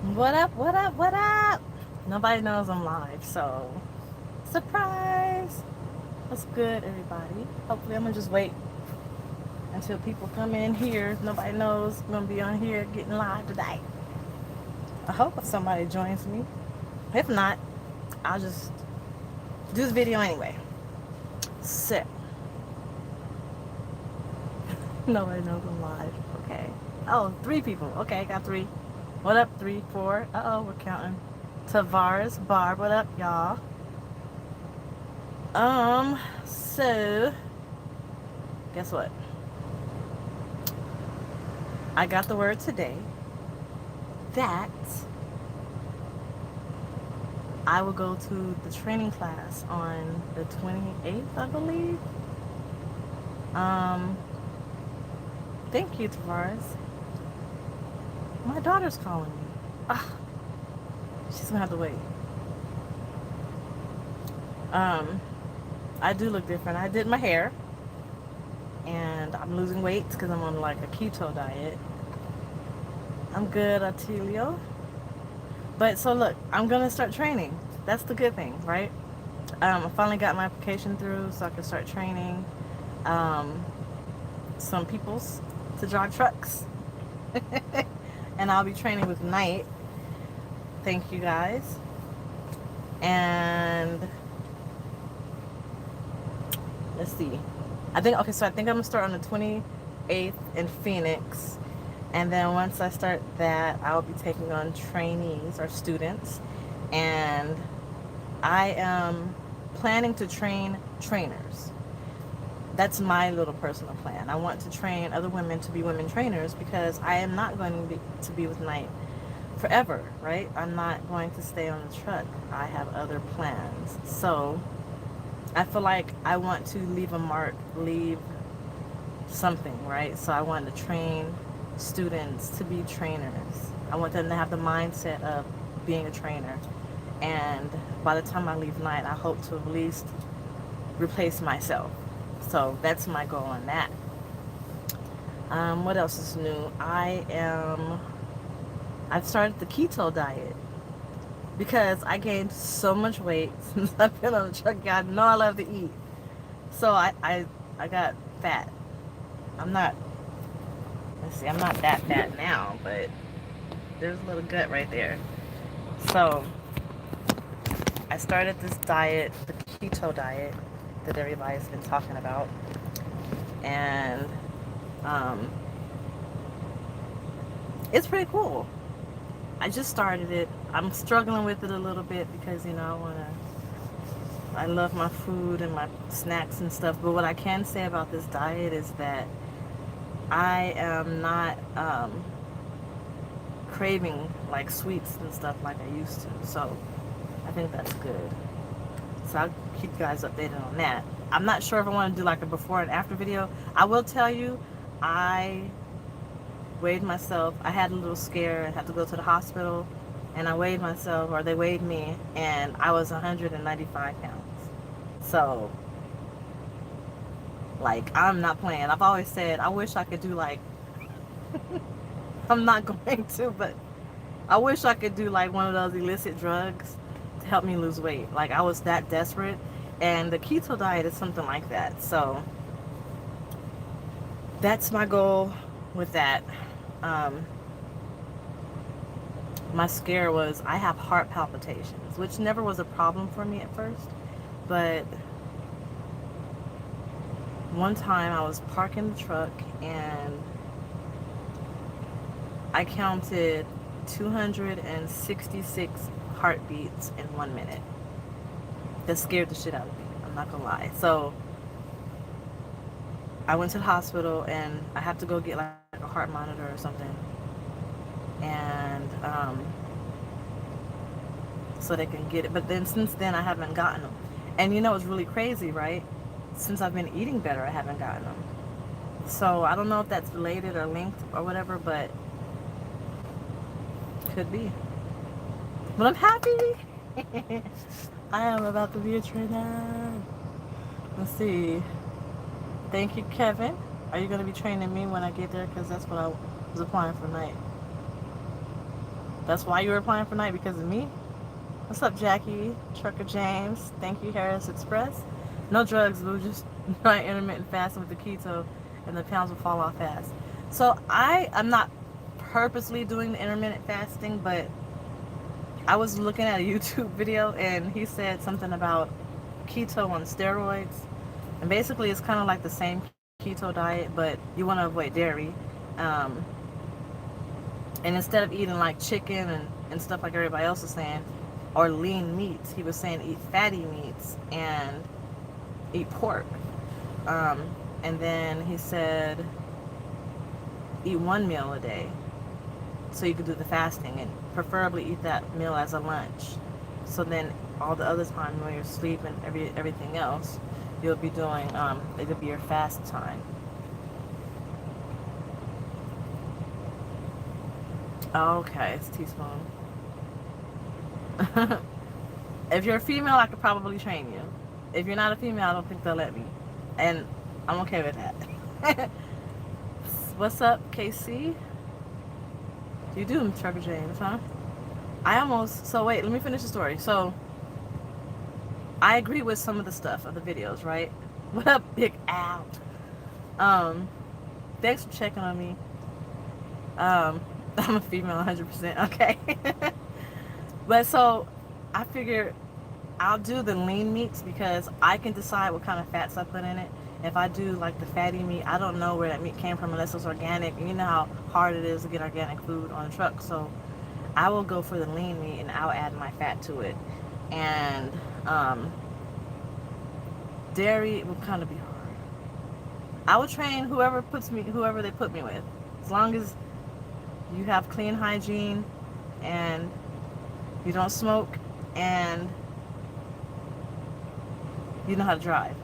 What up, what up, what up? Nobody knows I'm live, so surprise! What's good, everybody? Hopefully, I'm gonna just wait until people come in here. Nobody knows I'm gonna be on here getting live today. I hope somebody joins me. If not, I'll just do this video anyway. So, nobody knows I'm live. Okay. Oh, 3 people. Okay, got 3. What up, 3, 4? Uh-oh, we're counting. Tavares, Barb, what up, y'all? So, guess what? I got the word today that I will go to the training class on the 28th, I believe. Um, Thank you, Tavares. My daughter's calling me. Ah, she's gonna have to wait. Um, I do look different. I did my hair, and I'm losing weight because I'm on like a keto diet. I'm good, Atilio. But so look, I'm gonna start training. That's the good thing, right? I finally got my application through, so I can start training um, some peoples to drive trucks, and I'll be training with Knight. Thank you guys. And let's see. I think I'm gonna start on the 28th in Phoenix. And then once I start that, I'll be taking on trainees or students. And I am planning to train trainers. That's my little personal plan. I want to train other women to be women trainers because I am not going to be with Knight forever, right? I'm not going to stay on the truck. I have other plans. So I feel like I want to leave a mark, leave something, right? So I want to train students to be trainers. I want them to have the mindset of being a trainer. And by the time I leave Knight, I hope to at least replace myself. So that's my goal on that. What else is new? I've started the keto diet because I gained so much weight since I've been on the truck. God, know I love to eat. So I got fat. I'm not, let's see, I'm not that fat now, but there's a little gut right there. So I started this diet, the keto diet that everybody's been talking about. And um, it's pretty cool. I just started it. I'm struggling with it a little bit because, I love my food and my snacks and stuff. But what I can say about this diet is that I am not craving like sweets and stuff like I used to. So I think that's good. So I'll keep you guys updated on that. I'm not sure if I want to do like a before and after video. I will tell you, I weighed myself. I had a little scare and had to go to the hospital, and I weighed myself, or they weighed me, and I was 195 pounds. So, like, I'm not playing. I've always said, I wish I could do like, I'm not going to, but I wish I could do like one of those illicit drugs to help me lose weight. Like, I was that desperate, and the keto diet is something like that. So, that's my goal with that. Um, my scare was I have heart palpitations, which never was a problem for me at first. But one time I was parking the truck and I counted 266 heartbeats in 1 minute. That scared the shit out of me. I'm not gonna lie. So I went to the hospital and I have to go get like a heart monitor or something. And so they can get it. But then since then I haven't gotten them. And it's really crazy, right? Since I've been eating better, I haven't gotten them. So I don't know if that's related or linked or whatever, but could be. But I'm happy. I am about to be a trainer. Let's see. Thank you, Kevin. Are you going to be training me when I get there? Because that's what I was applying for Knight. That's why you were applying for night, because of me? What's up, Jackie? Trucker James. Thank you, Harris Express. No drugs, we'll just try intermittent fasting with the keto, and the pounds will fall off fast. So I'm not purposely doing the intermittent fasting, but I was looking at a YouTube video, and he said something about keto on steroids. And basically, it's kind of like the same keto diet, but you want to avoid dairy. Um, and instead of eating like chicken and stuff like everybody else is saying, or lean meats, he was saying eat fatty meats and eat pork. And then he said eat one meal a day, so you could do the fasting, and preferably eat that meal as a lunch. So then all the other time when you're asleep and everything else, you'll be doing, it'll be your fast time. Okay, it's teaspoon. If you're a female, I could probably train you. If you're not a female, I don't think they'll let me. And I'm okay with that. What's up, KC? You do, Trucker James, huh? So wait, let me finish the story. So, I agree with some of the stuff of the videos, right? What up, Big Al? Thanks for checking on me. I'm a female 100%, okay? But so, I figure I'll do the lean meats because I can decide what kind of fats I put in it. If I do like the fatty meat, I don't know where that meat came from unless it's organic. And you know how hard it is to get organic food on a truck. So I will go for the lean meat and I'll add my fat to it. And dairy will kind of be hard. I will train whoever they put me with, as long as you have clean hygiene and you don't smoke and you know how to drive.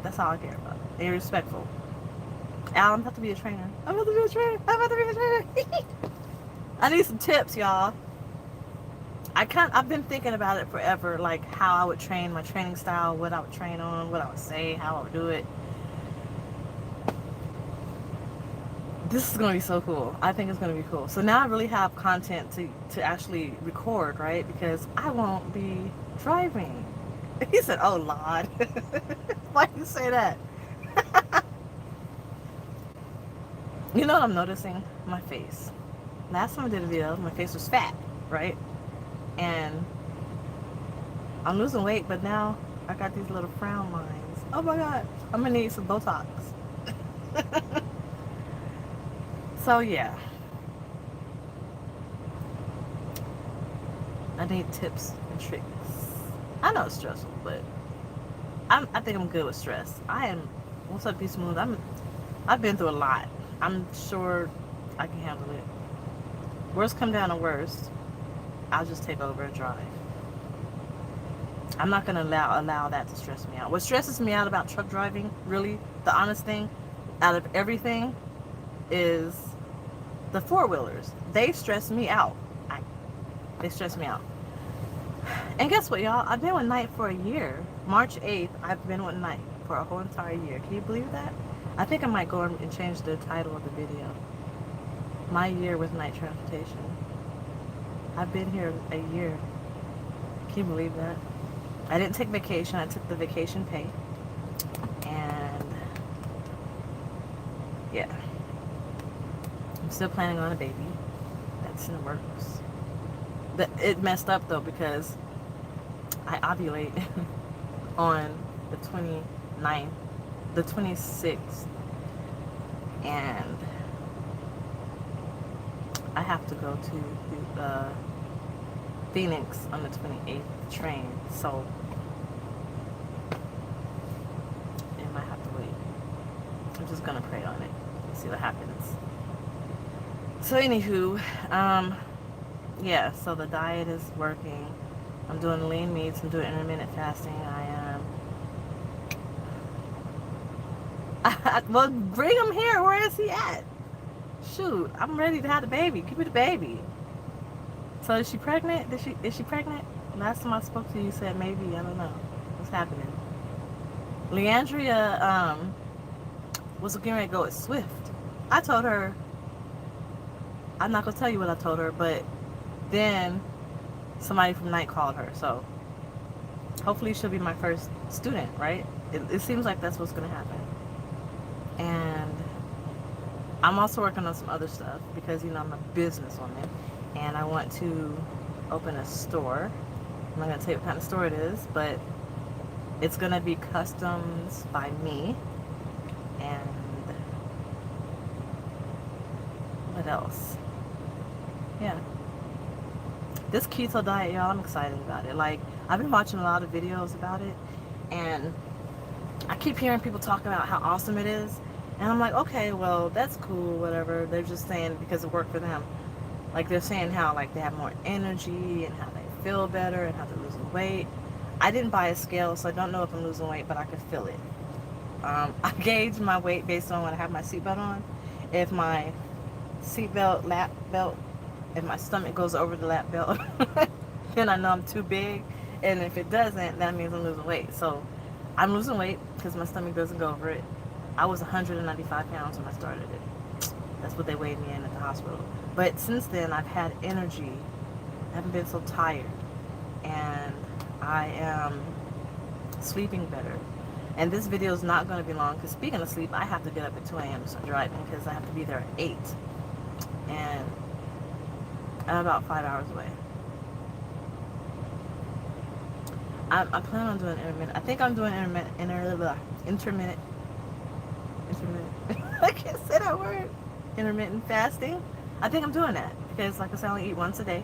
That's all I care about. And you're respectful. Al, I'm about to be a trainer. I need some tips, y'all. I've been thinking about it forever, like how I would train, my training style, what I would train on, what I would say, how I would do it. This is going to be so cool. I think it's going to be cool. So now I really have content to actually record, right? Because I won't be driving. He said, oh, Lord. Why do you say that? You know what I'm noticing? My face. Last time I did a video, my face was fat, right? And I'm losing weight, but now I got these little frown lines. Oh my God. I'm going to need some Botox. So yeah. I need tips and tricks. I know it's stressful, but I think I'm good with stress. What's up, Be Smooth? I've been through a lot. I'm sure I can handle it. Worst come down to worst, I'll just take over and drive. I'm not gonna allow that to stress me out. What stresses me out about truck driving, really, the honest thing, out of everything, is the four-wheelers. They stress me out. They stress me out. And guess what, y'all? I've been with Night for a year. March 8th, I've been with Night for a whole entire year. Can you believe that? I think I might go and change the title of the video. My year with Night Transportation. I've been here a year. Can you believe that? I didn't take vacation. I took the vacation pay. And yeah. I'm still planning on a baby. That's in the works. It messed up though because I ovulate on the 29th, the 26th, and I have to go to Phoenix on the 28th train, so I might have to wait. I'm just gonna pray on it, see what happens. So anywho, yeah, so the diet is working. I'm doing lean meats. I'm doing intermittent fasting. Well, bring him here. Where is he at? Shoot, I'm ready to have the baby. Give me the baby. So is she pregnant? Is she pregnant? Last time I spoke to you, you said maybe. I don't know. What's happening? Leandria was getting ready to go with Swift. I told her, I'm not going to tell you what I told her, but then somebody from night called her. So hopefully she'll be my first student, right? It seems like that's what's going to happen. And I'm also working on some other stuff because, you know, I'm a businesswoman and I want to open a store. I'm not going to tell you what kind of store it is, but it's going to be customs by me. And what else? Yeah. This keto diet, y'all, I'm excited about it. Like, I've been watching a lot of videos about it, and I keep hearing people talk about how awesome it is. And I'm like, okay, well, that's cool, whatever. They're just saying because it worked for them. Like, they're saying how, like, they have more energy and how they feel better and how they're losing weight. I didn't buy a scale, so I don't know if I'm losing weight, but I could feel it. I gauge my weight based on when I have my seatbelt on. If my seatbelt, lap belt, if my stomach goes over the lap belt, then I know I'm too big. And if it doesn't, that means I'm losing weight. So I'm losing weight because my stomach doesn't go over it. I was 195 pounds when I started it. That's what they weighed me in at the hospital. But since then, I've had energy. I haven't been so tired. And I am sleeping better. And this video is not going to be long because speaking of sleep, I have to get up at 2 a.m. to start driving because I have to be there at 8. And I'm about 5 hours away. I plan on doing intermittent. I think I'm doing intermittent. I can't say that word. Intermittent fasting. I think I'm doing that because, like I said, I only eat once a day.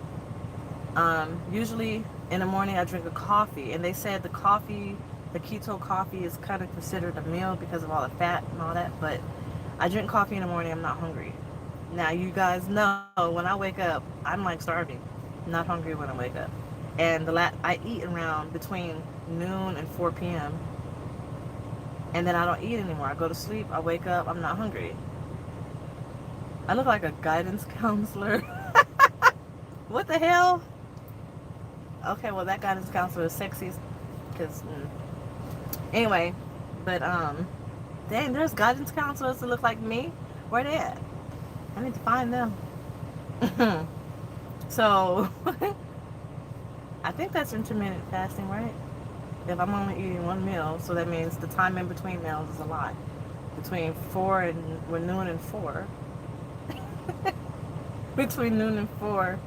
Usually in the morning I drink a coffee, and they said the keto coffee is kind of considered a meal because of all the fat and all that. But I drink coffee in the morning. I'm not hungry. Now you guys know when I wake up, I'm like starving. I'm not hungry when I wake up. And I eat around between noon and 4 p.m. And then I don't eat anymore. I go to sleep. I wake up. I'm not hungry. I look like a guidance counselor. What the hell? Okay, well that guidance counselor is sexy because anyway, but dang, there's guidance counselors that look like me. Where they at? I need to find them. So I think that's intermittent fasting, right? If I'm only eating one meal, so that means the time in between meals is a lot. Between noon and 4. Between noon and 4,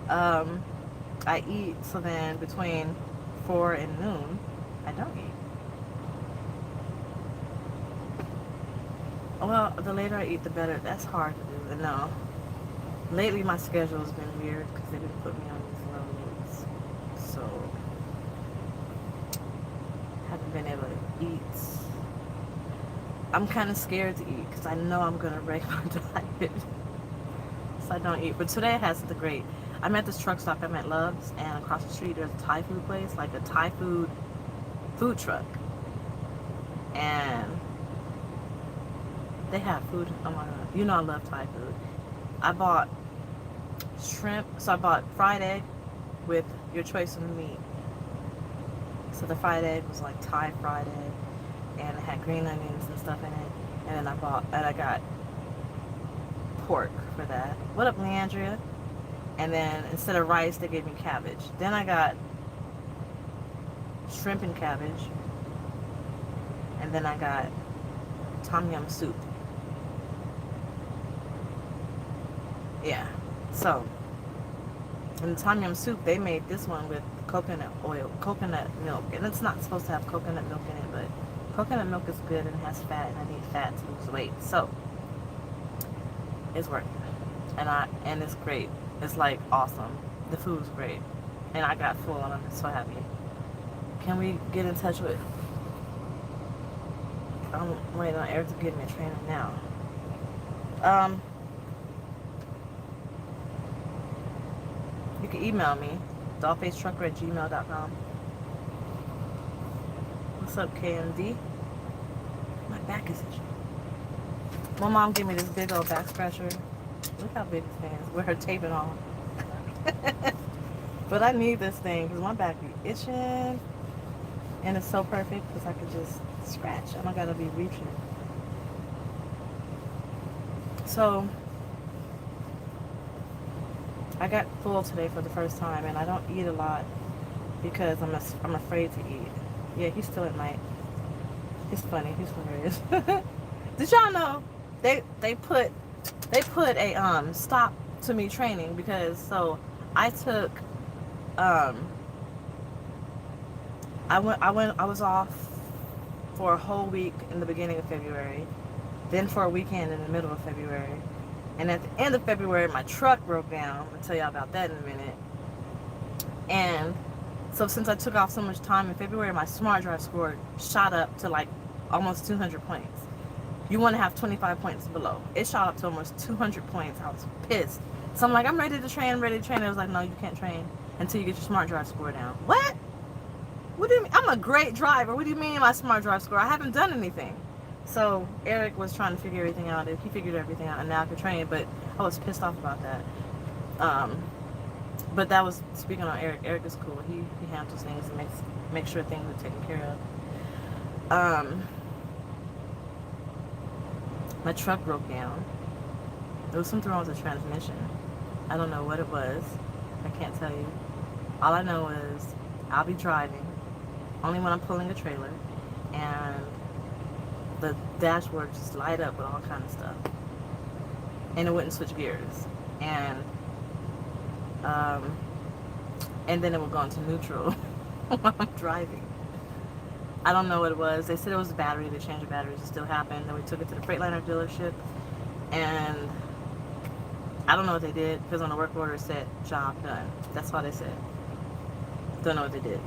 I eat. So then between 4 and noon, I don't eat. Well, the later I eat, the better. That's hard to do. No. Lately, my schedule has been weird because they've been putting me on these loads. So, haven't been able to eat. I'm kind of scared to eat because I know I'm going to break my diet. So I don't eat. But today I had something great. I'm at this truck stop. I'm at Love's, and across the street there's a Thai food place, like a Thai food truck. And they have food. Oh my God. You know I love Thai food. I bought shrimp. So I bought fried egg with your choice of meat. So the fried egg was like Thai fried egg, and it had green onions and stuff in it. And then I got pork for that. What up, Leandria? And then instead of rice, they gave me cabbage. Then I got shrimp and cabbage. And then I got tom yum soup. Yeah. So, in the tom yum soup, they made this one with coconut milk. And it's not supposed to have coconut milk in it, but coconut milk is good and has fat, and I need fat to lose weight. So, it's working. And it's great. It's like awesome. The food's great. And I got full, and I'm so happy. Can we get in touch with... I'm waiting on Eric to give me a trainer now. You can email me, DollFaceTrucker@gmail.com. What's up, KMD? My back is itching. My mom gave me this big old back scratcher. Look how big this is, with her taping on. But I need this thing because my back be itching. And it's so perfect because I could just scratch. I don't gotta be reaching. So I got full today for the first time, and I don't eat a lot because I'm afraid to eat. Yeah, he's still at night. He's funny. He's hilarious. Did y'all know they put a stop to me training because I took um I was off for a whole week in the beginning of February, then for a weekend in the middle of February, and at the end of February my truck broke down. I'll tell y'all about that in a minute. And so since I took off so much time in February, my smart drive score shot up to like almost 200 points. You want to have 25 points below. It shot up to almost 200 points. I was pissed. So I'm like, I'm ready to train, It was like, no, you can't train until you get your smart drive score down. What? What do you mean? I'm a great driver. What do you mean my smart drive score? I haven't done anything. So Eric was trying to figure everything out. He figured everything out, and now I could train. But I was pissed off about that. But that was, speaking on Eric. Eric is cool. He handles things and makes sure things are taken care of. My truck broke down. There was something wrong with the transmission. I don't know what it was. I can't tell you. All I know is I'll be driving only when I'm pulling a trailer, and the dashboard just light up with all kind of stuff, and it wouldn't switch gears, and then it would go into neutral while I'm driving. I don't know what it was. They said it was a battery. They changed the batteries. It still happened. Then we took it to the Freightliner dealership, and I don't know what they did because on the work order it said job done. That's all they said. Don't know what they did.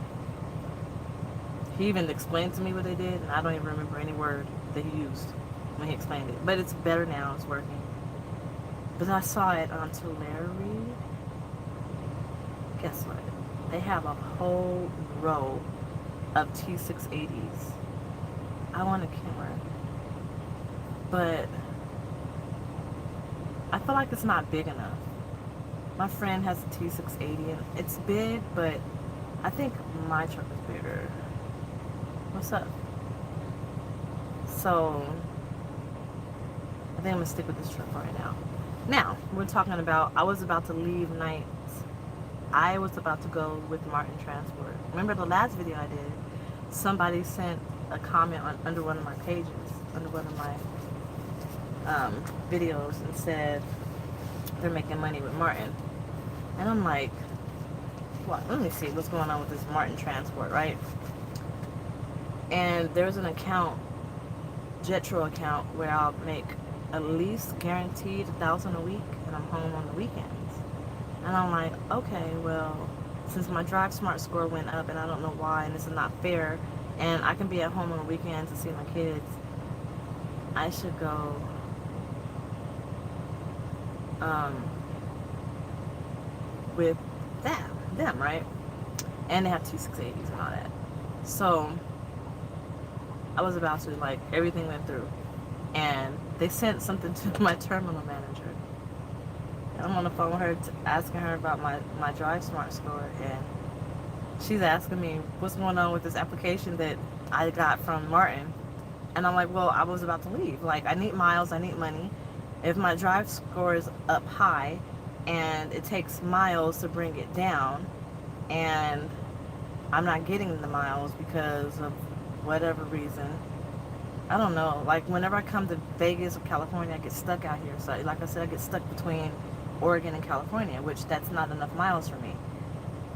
He even explained to me what they did, and I don't even remember any word that he used when he explained it. But it's better now. It's working. But I saw it on Tulare. Guess what? They have a whole row of T680s. I want a Camry, but I feel like it's not big enough. My friend has a T680 and it's big, but I think my truck is bigger. What's up? So I think I'm gonna stick with this truck for right now. Now we're talking about, I was about to leave nights. I was about to go with Martin Transport. Remember the last video I did? Somebody sent a comment under one of my pages, under one of my videos, and said they're making money with Martin. And I'm like, what? Let me see what's going on with this Martin Transport, right? And there's an account, Jetro account, where I'll make at least guaranteed $1,000 a week, and I'm home on the weekends. And I'm like, okay, well, since my Drive Smart score went up, and I don't know why, and this is not fair, and I can be at home on the weekends to see my kids, I should go with them, right? And they have T680s and all that. So I was about to, like, everything went through, and they sent something to my terminal manager. I'm on the phone with her asking her about my Drive Smart score, and she's asking me what's going on with this application that I got from Martin. And I'm like, well, I was about to leave. Like, I need miles, I need money. If my drive score is up high and it takes miles to bring it down, and I'm not getting the miles because of whatever reason, I don't know. Like, whenever I come to Vegas or California, I get stuck out here. So, like I said, I get stuck between Oregon and California, which that's not enough miles for me.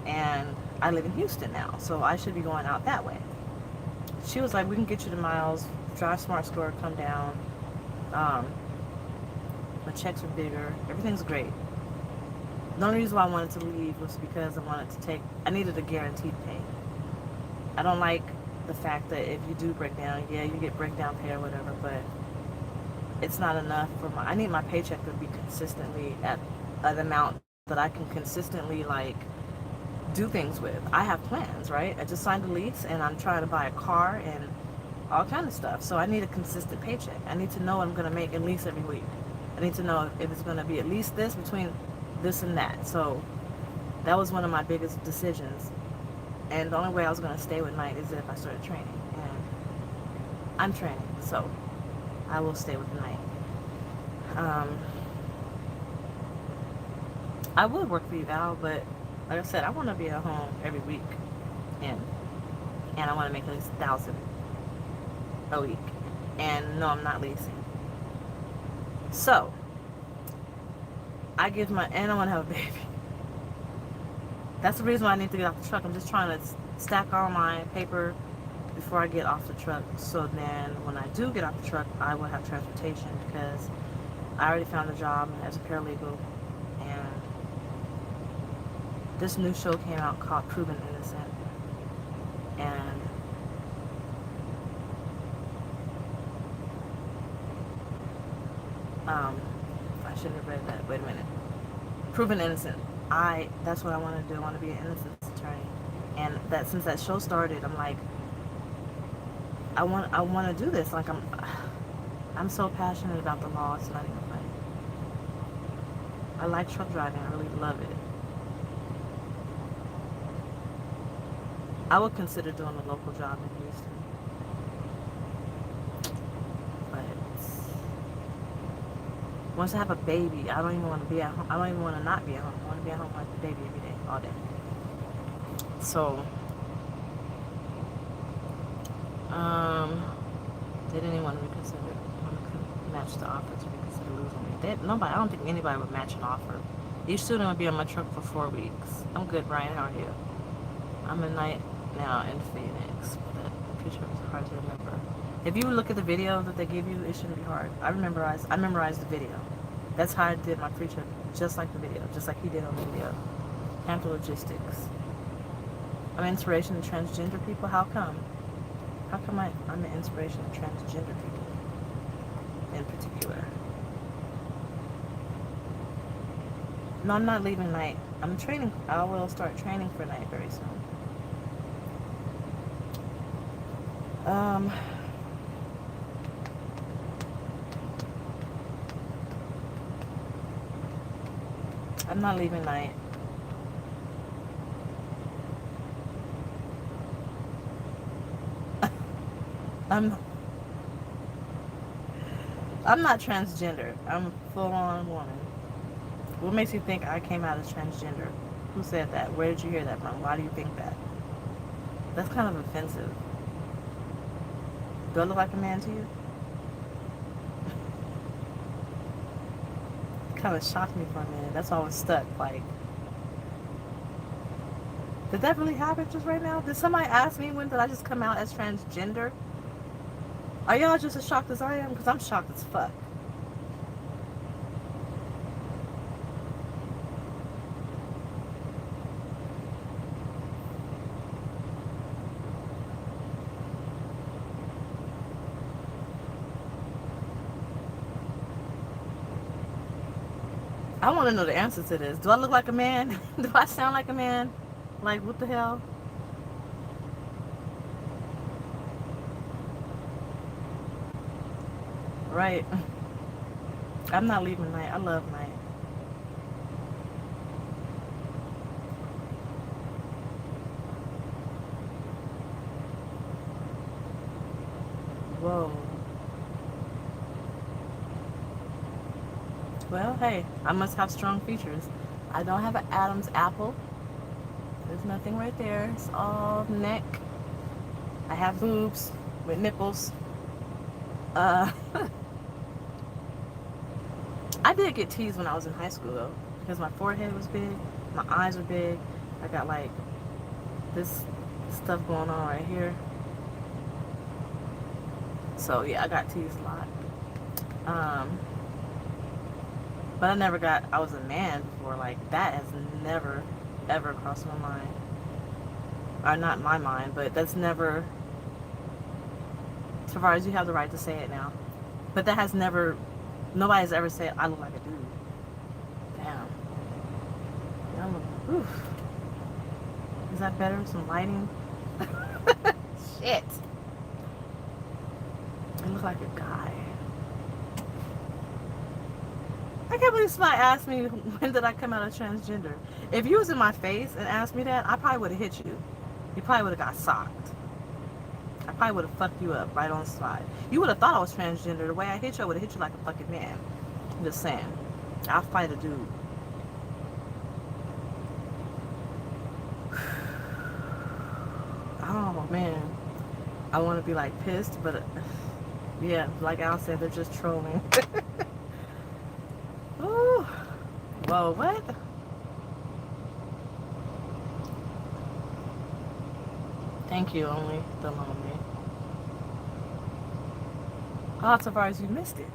And I live in Houston now, so I should be going out that way. She was like, we can get you the miles, Drive Smart score come down, my checks are bigger, everything's great. The only reason why I wanted to leave was because I needed a guaranteed pay. I don't like the fact that if you do break down, yeah, you get breakdown pay or whatever, but it's not enough for I need my paycheck to be consistently at an amount that I can consistently, like, do things with. I have plans, right? I just signed a lease, and I'm trying to buy a car and all kind of stuff. So I need a consistent paycheck. I need to know what I'm going to make at least every week. I need to know if it's going to be at least this, between this and that. So that was one of my biggest decisions. And the only way I was going to stay with night is if I started training. And I'm training, so I will stay with the night. I would work for you, Al, but like I said, I want to be at home every week, and I want to make at least 1,000 a week. And no, I'm not leasing. So and I want to have a baby. That's the reason why I need to get off the truck. I'm just trying to stack all my paper before I get off the truck. So then when I do get off the truck, I will have transportation, because I already found a job as a paralegal. And this new show came out called Proven Innocent. And I shouldn't have read that. Wait a minute. Proven Innocent. That's what I want to do. I want to be an innocence attorney. And that since that show started, I'm like, I want to do this. Like I'm so passionate about the law. It's not even funny. I like truck driving. I really love it. I would consider doing a local job in Houston. But once I have a baby, I don't even want to be at home. I don't even want to not be at home. I want to be at home with the baby every day, all day. So, they didn't even want to reconsider. Want to match the offer to reconsider losing me. Nobody. I don't think anybody would match an offer. Each student would be on my truck for 4 weeks. I'm good, Brian. How are you? I'm a night now in Phoenix. The picture is hard to remember. If you look at the video that they give you, it shouldn't be hard. I memorized the video. That's how I did my pre-trip, just like the video, just like he did on the video. Handle logistics. I'm an inspiration to transgender people. How come? How come I'm an inspiration to transgender people in particular? No, I'm not leaving night. I'm training. I will start training for night very soon. I'm not leaving night. I'm not transgender. I'm a full-on woman. What makes you think I came out as transgender? Who said that? Where did you hear that from? Why do you think that? That's kind of offensive. Do I look like a man to you? It kind of shocked me for a minute. That's why I was stuck. Like, did that really happen just right now? Did somebody ask me when did I just come out as transgender? Are y'all just as shocked as I am? Because I'm shocked as fuck. I want to know the answer to this. Do I look like a man? Do I sound like a man? Like, what the hell? Right. I'm not leaving night. I love night. Whoa. Well, hey, I must have strong features. I don't have an Adam's apple. There's nothing right there. It's all neck. I have boobs with nipples. I did get teased when I was in high school, though, because my forehead was big, my eyes were big. I got like this stuff going on right here. So yeah, I got teased a lot. But I was a man before. Like, that has never, ever crossed my mind. Or not my mind, but that's never, so far as you have the right to say it now. But that has never, nobody has ever said, I look like a dude. Damn. Oof. Is that better? Some lighting? Shit. I look like a guy. I can't believe somebody asked me when did I come out as transgender. If you was in my face and asked me that, I probably would have hit you. You probably would have got socked. I probably would have fucked you up right on the spot. You would have thought I was transgender. The way I hit you, I would have hit you like a fucking man. I'm just saying. I'll fight a dude. Man, I want to be like pissed, but yeah, like Al said, they're just trolling. Ooh. Whoa, what? Thank you, only the lonely. Oh, Tavares, you missed it.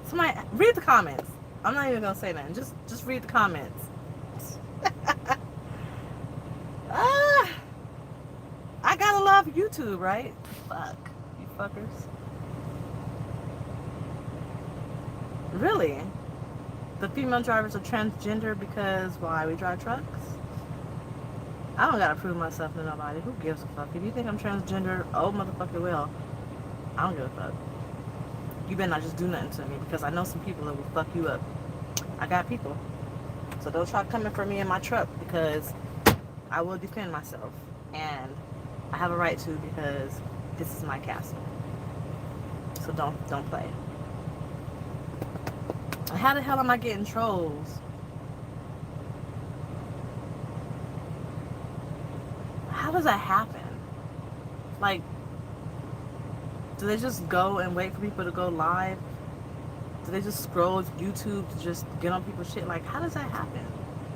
Somebody read the comments. I'm not even gonna say nothing. Just read the comments. Ah, I gotta love YouTube, right? Fuck you fuckers. Really? The female drivers are transgender because why? We drive trucks? I don't gotta prove myself to nobody. Who gives a fuck? If you think I'm transgender, oh motherfucker will. I don't give a fuck. You better not just do nothing to me because I know some people that will fuck you up. I got people. So don't try coming for me in my truck because I will defend myself. And I have a right to because this is my castle. So don't play. How the hell am I getting trolls? How does that happen? Like, do they just go and wait for people to go live? Do they just scroll YouTube to just get on people's shit? Like, how does that happen?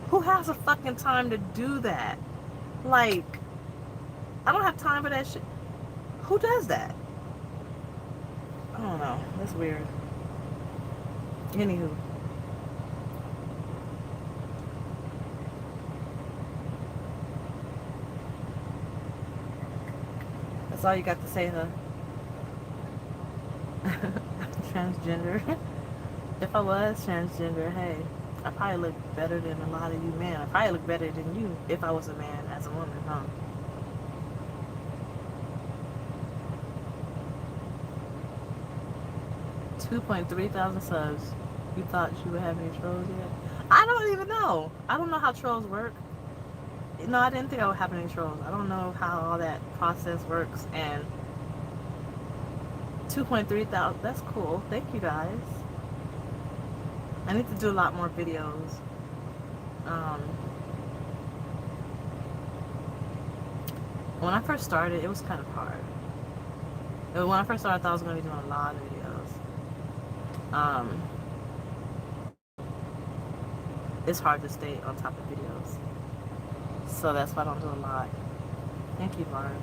Who has a fucking time to do that? Like, I don't have time for that shit. Who does that? I don't know. That's weird. Anywho. That's all you got to say, huh? Transgender. If I was transgender, hey, I probably look better than a lot of you men. I probably look better than you if I was a man as a woman, huh? 2.3 thousand subs. You thought you would have any trolls yet? I don't even know. I don't know how trolls work. No, I didn't think I would have any trolls. I don't know how all that process works. And 2.3 thousand, that's cool. Thank you guys. I need to do a lot more videos. When I first started, it was kind of hard. When I first started, I thought I was going to be doing a lot of videos. It's hard to stay on top of videos. So that's why I don't do a lot. Thank you, Barb.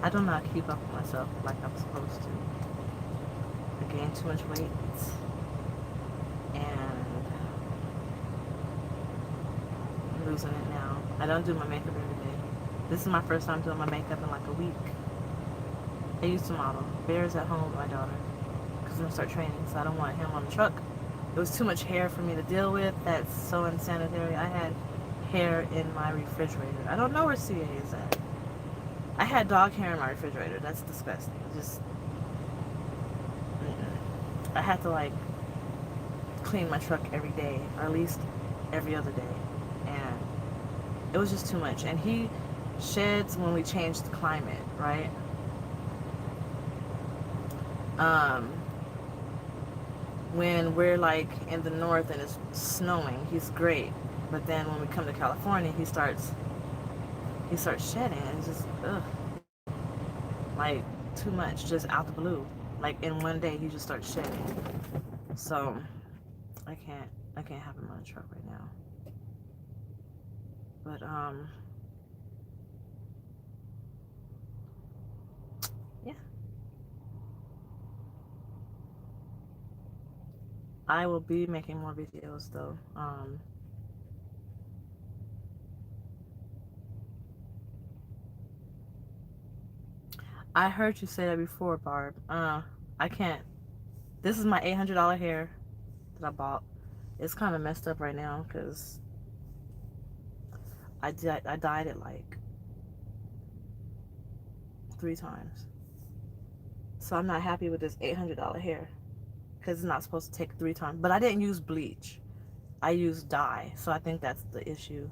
I do not keep up with myself like I'm supposed to. I gained too much weight. And I'm losing it now. I don't do my makeup every day. This is my first time doing my makeup in like a week. I used to model. Bear's at home with my daughter because I'm going to start training, so I don't want him on the truck. It was too much hair for me to deal with. That's so unsanitary. I had hair in my refrigerator. I don't know where CA is at. I had dog hair in my refrigerator. That's disgusting. Just, I had to like clean my truck every day, or at least every other day, and it was just too much. And he sheds when we change the climate, right? When we're like in the north and it's snowing, he's great. But then when we come to California, he starts shedding. It's just like too much, just out the blue. Like in one day, he just starts shedding. So I can't have him on the truck right now. But yeah. I will be making more videos though. I heard you say that before, Barb. I can't. This is my $800 hair that I bought. It's kind of messed up right now because I dyed it like 3 times. So I'm not happy with this $800 hair because it's not supposed to take 3 times. But I didn't use bleach. I used dye. So I think that's the issue.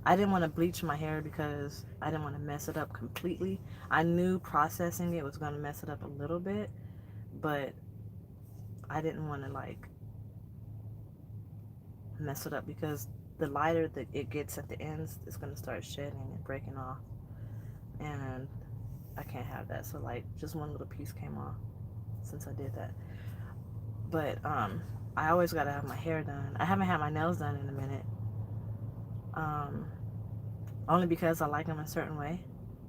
I didn't want to bleach my hair because I didn't want to mess it up completely. I knew processing it was going to mess it up a little bit, but I didn't want to like mess it up because the lighter that it gets at the ends, it's going to start shedding and breaking off. and I can't have that. So like just one little piece came off since I did that. But I always gotta have my hair done. I haven't had my nails done in a minute. Um, Only because I like them a certain way,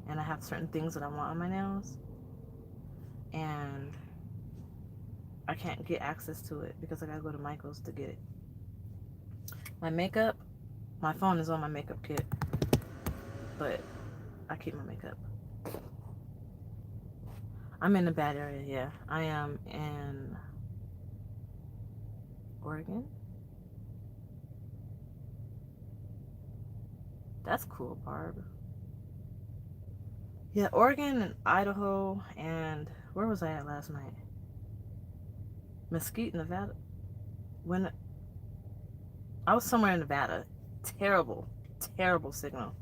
and I have certain things that I want on my nails, and I can't get access to it because I gotta go to Michael's to get it. My makeup, my phone is on my makeup kit, but I keep my makeup. I'm in a bad area, yeah. I am in Oregon. That's cool, Barb. Yeah, Oregon and Idaho, and where was I at last night? Mesquite, Nevada. When I was somewhere in Nevada, terrible, terrible signal.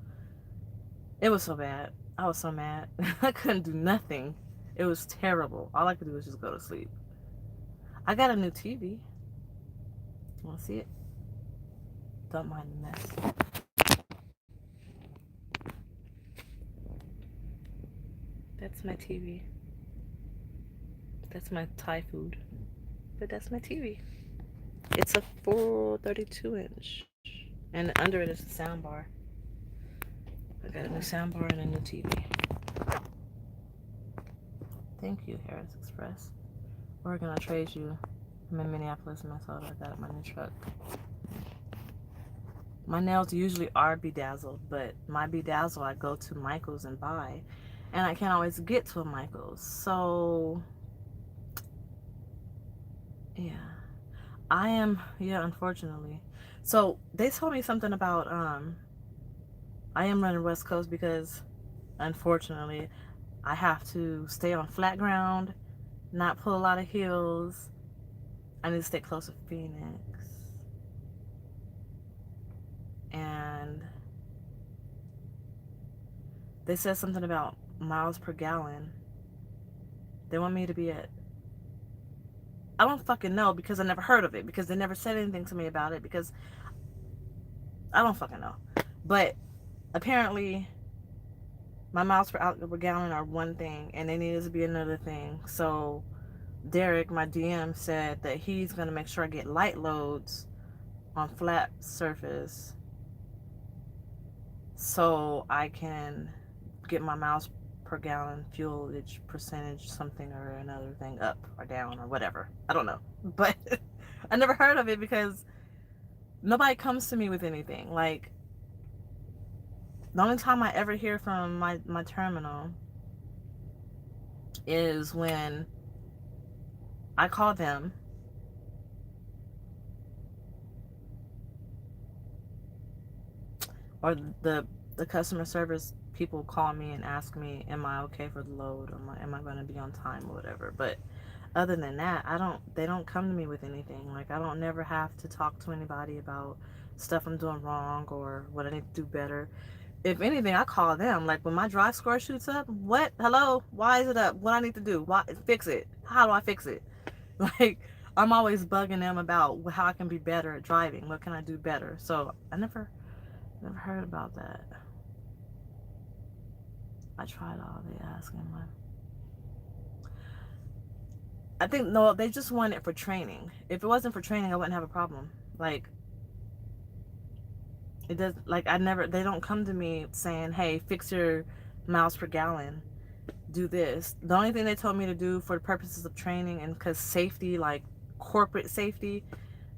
It was so bad. I was so mad. I couldn't do nothing. It was terrible. All I could do was just go to sleep. I got a new TV. Want to see it? Don't mind the mess. That's my TV. That's my Thai food. But that's my TV. It's a full 32-inch. And under it is the sound bar. I got a new sound bar and a new TV. Thank you, Harris Express. We're gonna trade you. I'm in Minneapolis, Minnesota. I got my new truck. My nails usually are bedazzled, but my bedazzle I go to Michael's and buy, and I can't always get to a Michael's. So yeah, unfortunately. So they told me something about I am running West Coast because unfortunately I have to stay on flat ground, not pull a lot of hills. I need to stay close to Phoenix. And they said something about miles per gallon. They want me to be at, I don't fucking know because I never heard of it, because they never said anything to me about it, because I don't fucking know. But apparently my miles per gallon are one thing and they needed to be another thing. So Derek, my DM, said that he's going to make sure I get light loads on flat surface so I can get my miles per gallon fuelage percentage something or another thing up or down or whatever. I don't know. But I never heard of it because nobody comes to me with anything. Like, the only time I ever hear from my terminal is when I call them or the customer service people call me and ask me, am I okay for the load? Am I going to be on time or whatever? But other than that, they don't come to me with anything. Like, I don't never have to talk to anybody about stuff I'm doing wrong or what I need to do better. If anything, I call them. Like, when my drive score shoots up, what? Hello? Why is it up? What I need to do? Why? Fix it. How do I fix it? Like, I'm always bugging them about how I can be better at driving. What can I do better? So I never heard about that. I tried all they asking one. I think no, they just want it for training. If it wasn't for training, I wouldn't have a problem. Like, it does. Like, they don't come to me saying, "Hey, fix your miles per gallon. Do this." The only thing they told me to do for the purposes of training and because safety, like corporate safety,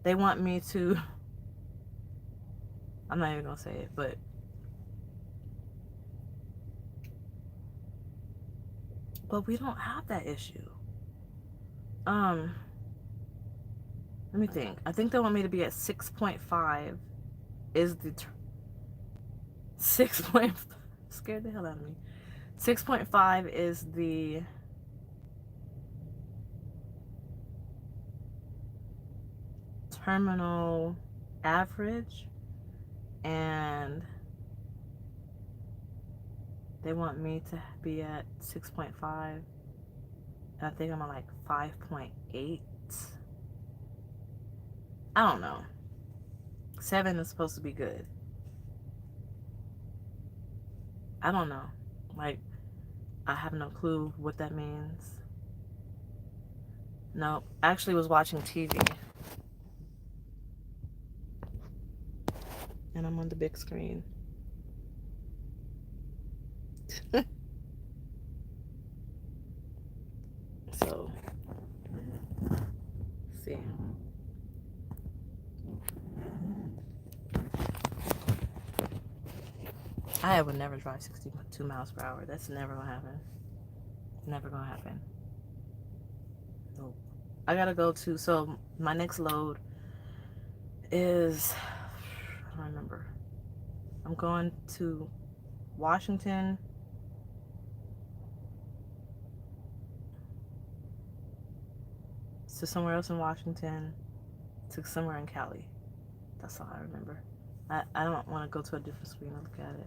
they want me to. I'm not even gonna say it, but we don't have that issue. Um, Let me think. I think they want me to be at 6.5 is the 6 point scared the hell out of me. 6.5 is the terminal average, and they want me to be at 6.5. I think I'm at like 5.8. I don't know. 7 is supposed to be good. I don't know. Like, I have no clue what that means. No, I actually was watching TV, and I'm on the big screen. So, see. I would never drive 62 miles per hour. That's never gonna happen. Never gonna happen. Nope. I gotta go to, so my next load is, I don't remember. I'm going to Washington, to somewhere else in Washington, to somewhere in Cali. That's all I remember. I don't want to go to a different screen and look at it.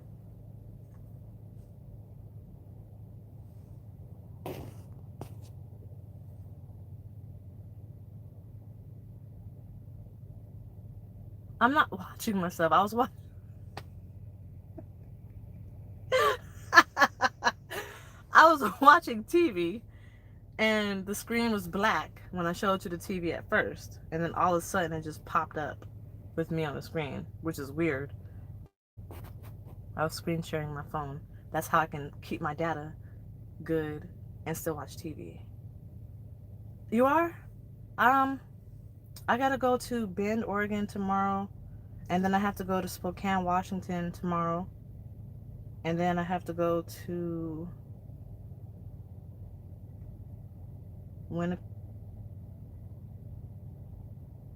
I'm not watching myself. I was watching. I was watching TV, and the screen was black when I showed you the TV at first, and then all of a sudden it just popped up with me on the screen, which is weird. I was screen sharing my phone. That's how I can keep my data good and still watch TV. You are? Um, I gotta go to Bend, Oregon tomorrow, and then I have to go to Spokane, Washington tomorrow, and then I have to go to when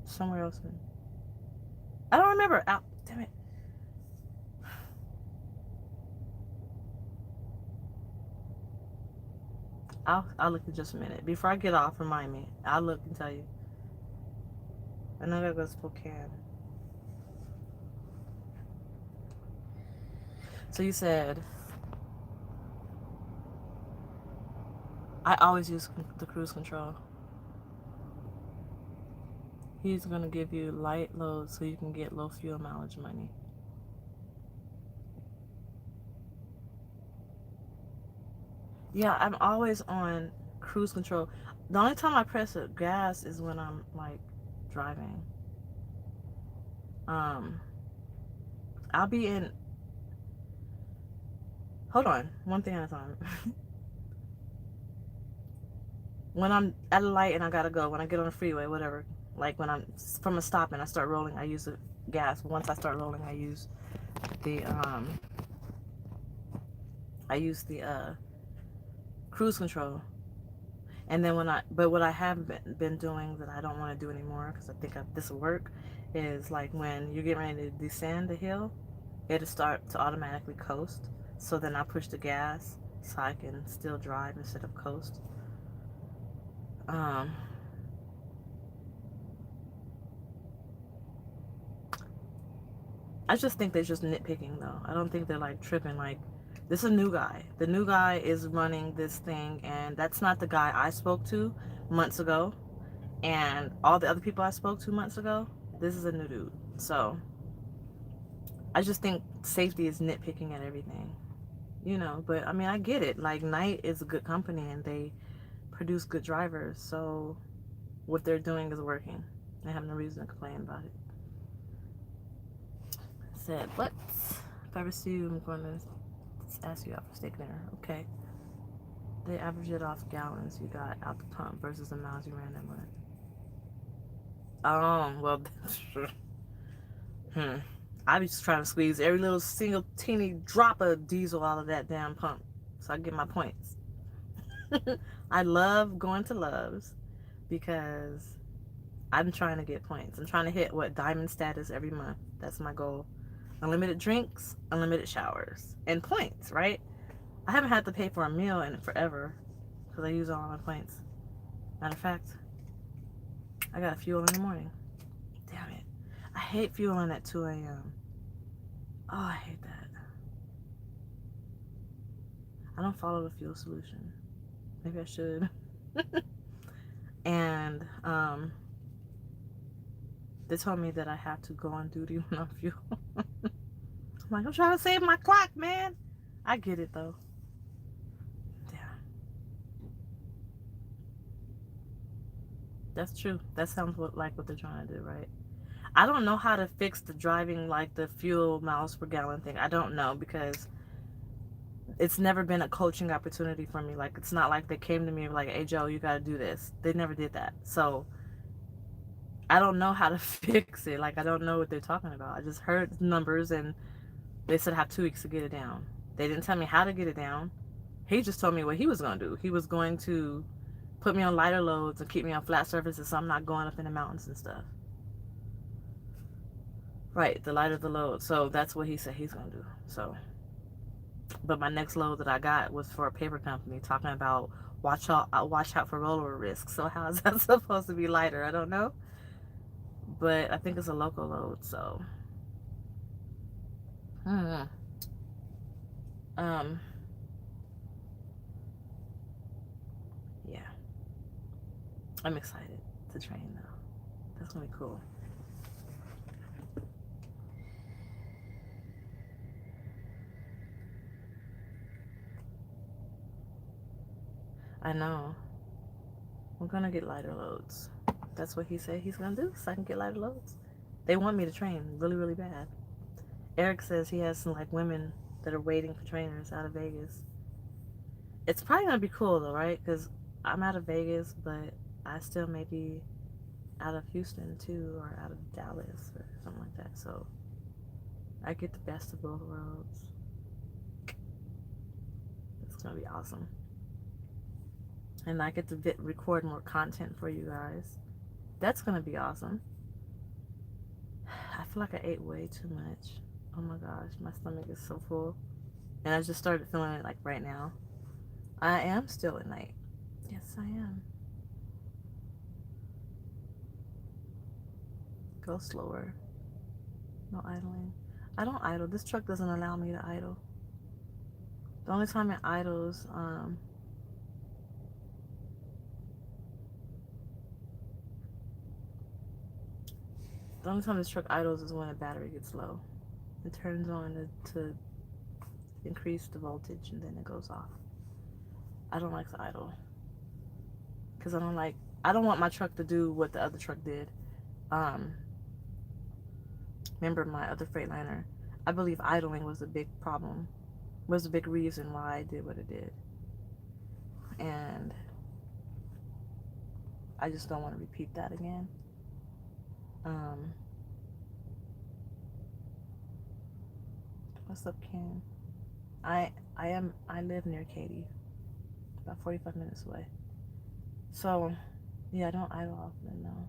somewhere else. I don't remember. Damn it. I'll look in just a minute. Before I get off, remind me. I'll look and tell you. I know I gotta go to Spokane. So you said I always use the cruise control. He's gonna give you light loads so you can get low fuel mileage money. Yeah, I'm always on cruise control. The only time I press the gas is when I'm like driving. Um, I'll be in. Hold on, one thing at a time. When I'm at a light and I gotta go, when I get on the freeway, whatever, like when I'm from a stop and I start rolling, I use the gas. Once I start rolling, the um I use the cruise control. And then but what I have been doing that I don't want to do anymore because I think this will work is like when you're getting ready to descend the hill, it'll start to automatically coast. So then I push the gas so I can still drive instead of coast. Um, I just think they're just nitpicking though. I don't think they're like tripping. Like, this is a new guy. The new guy is running this thing, and that's not the guy I spoke to months ago. And all the other people I spoke to months ago, this is a new dude. So I just think safety is nitpicking at everything, you know. But I mean, I get it. Like, Knight is a good company and they produce good drivers. So what they're doing is working. I have no reason to complain about it. I said, but if I ever see you, I'm going to ask you out for steak dinner. Okay. They average it off gallons you got out the pump versus the miles you ran that month. Well, I be just trying to squeeze every little single teeny drop of diesel out of that damn pump so I get my points. I love going to Love's because I'm trying to get points. I'm trying to hit diamond status every month. That's my goal. Unlimited drinks, unlimited showers, and points, right? I haven't had to pay for a meal in forever because I use all my points. Matter of fact, I got fuel in the morning. Damn it. I hate fueling at 2 a.m. Oh, I hate that. I don't follow the fuel solution. Maybe I should. And they told me that I have to go on duty when I'm fuel. I'm like, I'm trying to save my clock, man. I get it though. That's true. That sounds like what they're trying to do, right? I don't know how to fix the driving, like the fuel miles per gallon thing. I don't know because it's never been a coaching opportunity for me. Like, it's not like they came to me like, "Hey, Joe, you got to do this." They never did that. So I don't know how to fix it. Like, I don't know what they're talking about. I just heard numbers and they said I have 2 weeks to get it down. They didn't tell me how to get it down. He just told me what he was going to do. He was going to put me on lighter loads and keep me on flat surfaces so I'm not going up in the mountains and stuff. Right, the lighter the load. So that's what he said he's going to do. So, but my next load that I got was for a paper company talking about watch out for rollover risk. So how is that supposed to be lighter? I don't know. But I think it's a local load. So, hmm. um, yeah, I'm excited to train though. That's going to be cool. I know. We're gonna get lighter loads. That's what he said he's gonna do, so I can get lighter loads. They want me to train really, really bad. Eric says he has some like women that are waiting for trainers out of Vegas. It's probably gonna be cool though, right? Because I'm out of Vegas, but I still may be out of Houston too, or out of Dallas or something like that. So I get the best of both worlds. It's gonna be awesome, and I get to record more content for you guys. That's gonna be awesome. I feel like I ate way too much. Oh my gosh, my stomach is so full. And I just started feeling it like right now. I am still at night. Yes, I am. Go slower. No idling. I don't idle. This truck doesn't allow me to idle. The only time it idles, the only time this truck idles is when the battery gets low. It turns on to increase the voltage and then it goes off. I don't like to idle because I don't want my truck to do what the other truck did. Um, Remember my other Freightliner? I believe idling was a big problem, was a big reason why I did what it did. And I just don't want to repeat that again. Um, what's up, Ken? I live near Katy, about 45 minutes away. So, yeah, I don't idle often, no.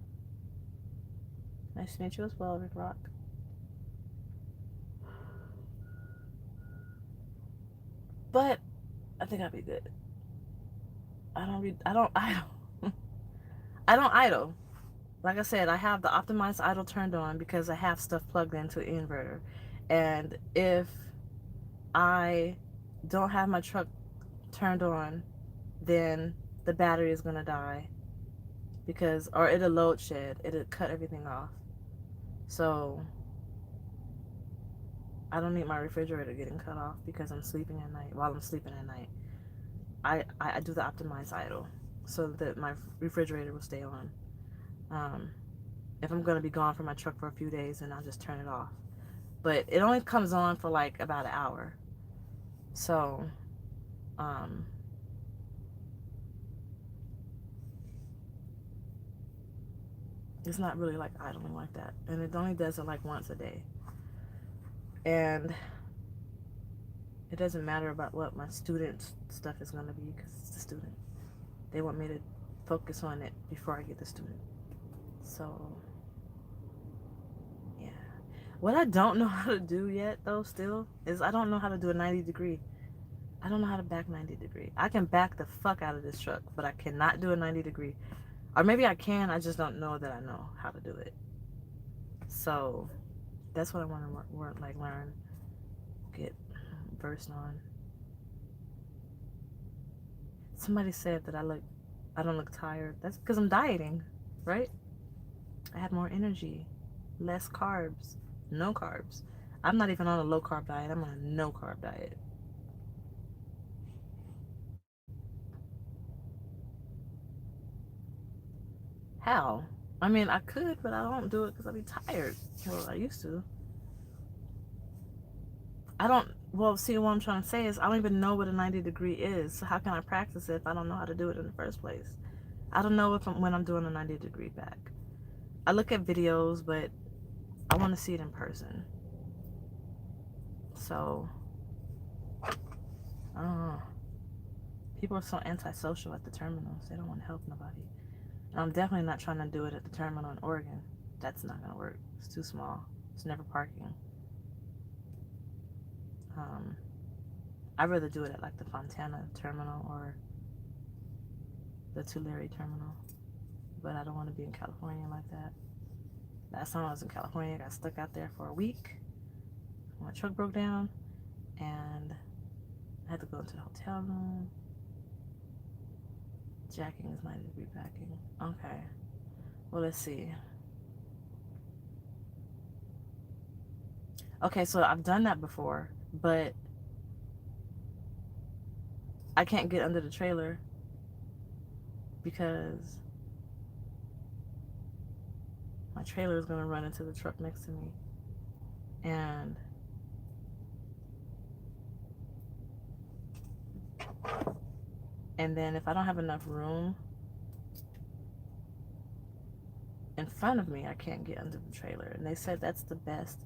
Nice to meet you as well, Rick Rock. But I think I'll be good. I don't idle. I don't idle. Like I said, I have the optimized idle turned on because I have stuff plugged into an inverter. And if I don't have my truck turned on, then the battery is gonna die because, or it'll load shed, it'll cut everything off. So I don't need my refrigerator getting cut off because I'm sleeping at night. While I'm sleeping at night, I do the optimized idle so that my refrigerator will stay on. Um, if I'm gonna be gone from my truck for a few days, then I'll just turn it off. But it only comes on for like about an hour. So, um, it's not really like idling like that. And it only does it like once a day. And it doesn't matter about what my student stuff is going to be because it's the student. They want me to focus on it before I get the student. So, yeah. What I don't know how to do yet, though, still, is I don't know how to do a 90 degree. I don't know how to back 90 degree. I can back the fuck out of this truck, but I cannot do a 90 degree. Or maybe I can, I just don't know that I know how to do it. So, that's what I want to like learn, get versed on. Somebody said that I don't look tired. That's because I'm dieting, right? I have more energy, less carbs, no carbs. I'm not even on a low carb diet. I'm on a no carb diet. How? I mean, I could, but I don't do it because I'll be tired. Well, I used to. I don't, well, see, what I'm trying to say is I don't even know what a 90-degree is. So how can I practice it if I don't know how to do it in the first place? I don't know when I'm doing a 90-degree back. I look at videos, but I want to see it in person. So, I don't know. People are so antisocial at the terminals. They don't want to help nobody. And I'm definitely not trying to do it at the terminal in Oregon. That's not going to work. It's too small. It's never parking. I'd rather do it at like the Fontana terminal or the Tulare terminal. But I don't want to be in California like that. Last time I was in California, I got stuck out there for a week. My truck broke down and I had to go into the hotel room. Jacking is 90-degree backing. Okay. Well, let's see. Okay, so I've done that before, but I can't get under the trailer because my trailer is going to run into the truck next to me. And then if I don't have enough room in front of me, I can't get under the trailer. And they said that's the best.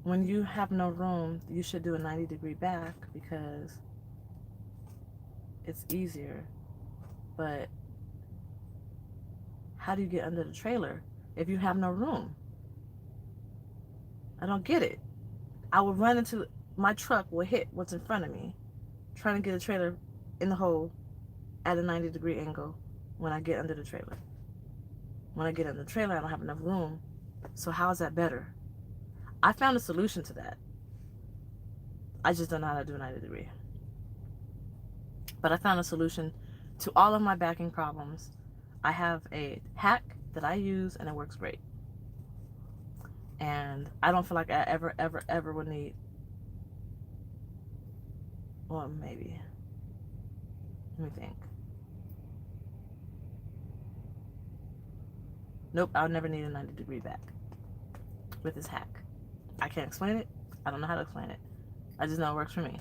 When you have no room, you should do a 90-degree back because it's easier. But how do you get under the trailer if you have no room? I don't get it. I will run into, my truck will hit what's in front of me, trying to get a trailer in the hole at a 90-degree angle when I get under the trailer. When I get under the trailer, I don't have enough room. So how is that better? I found a solution to that. I just don't know how to do a 90-degree. But I found a solution to all of my backing problems. I have a hack that I use and it works great. And I don't feel like I ever would need, well, maybe. Let me think. Nope, I'll never need a 90-degree back with this hack. I can't explain it. I don't know how to explain it. I just know it works for me.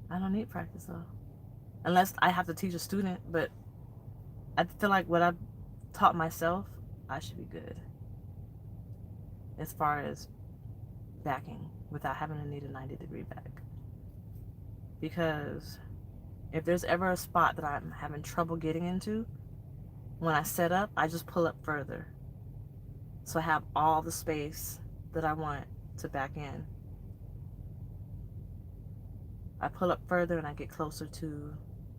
I don't need practice though. Unless I have to teach a student, but I feel like what I've taught myself, I should be good. As far as backing without having to need a 90-degree back. Because if there's ever a spot that I'm having trouble getting into, when I set up, I just pull up further. So I have all the space that I want to back in. I pull up further and I get closer to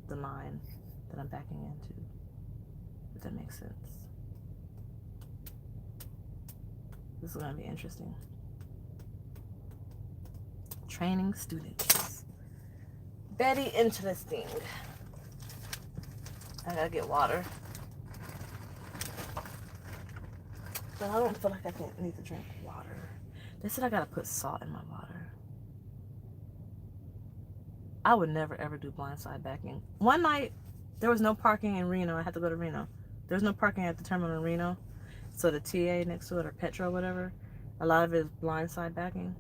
the line that I'm backing into. If that makes sense. This is going to be interesting. Training students. Very interesting. I gotta get water. But I don't feel like I need to drink water. They said I gotta put salt in my water. I would never ever do blindside backing. One night, there was no parking in Reno. I had to go to Reno. There was no parking at the terminal in Reno. So the TA next to it, or Petro, whatever, a lot of it is blindside backing.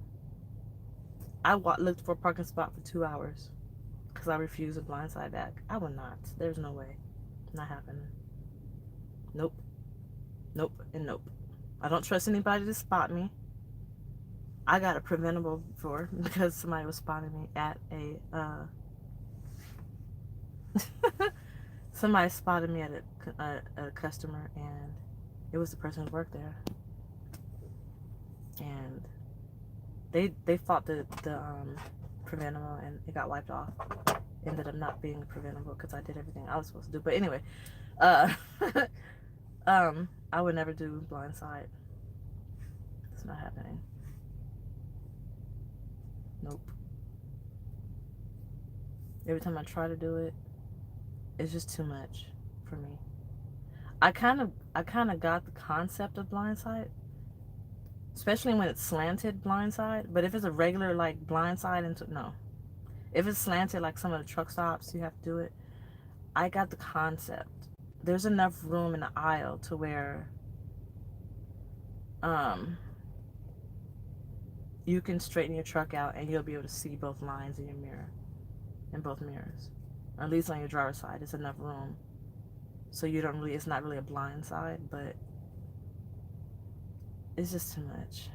I looked for a parking spot for 2 hours because I refused a blindside back. I would not. There's no way. Not happening. Nope. Nope and nope. I don't trust anybody to spot me. I got a preventable before because somebody was spotting me at a somebody spotted me at a customer, and it was the person who worked there, and they fought the preventable and it got wiped off. Ended up not being preventable because I did everything I was supposed to do. But anyway, I would never do blindside. It's not happening. Nope. Every time I try to do it, it's just too much for me. I kind of got the concept of blindside, especially when it's slanted blindside. But if it's a regular like blindside, no. If it's slanted like some of the truck stops, you have to do it. I got the concept. There's enough room in the aisle to where um, you can straighten your truck out and you'll be able to see both lines in your mirror, in both mirrors. Or at least on your driver's side, it's enough room. So you don't really, it's not really a blind side, but it's just too much.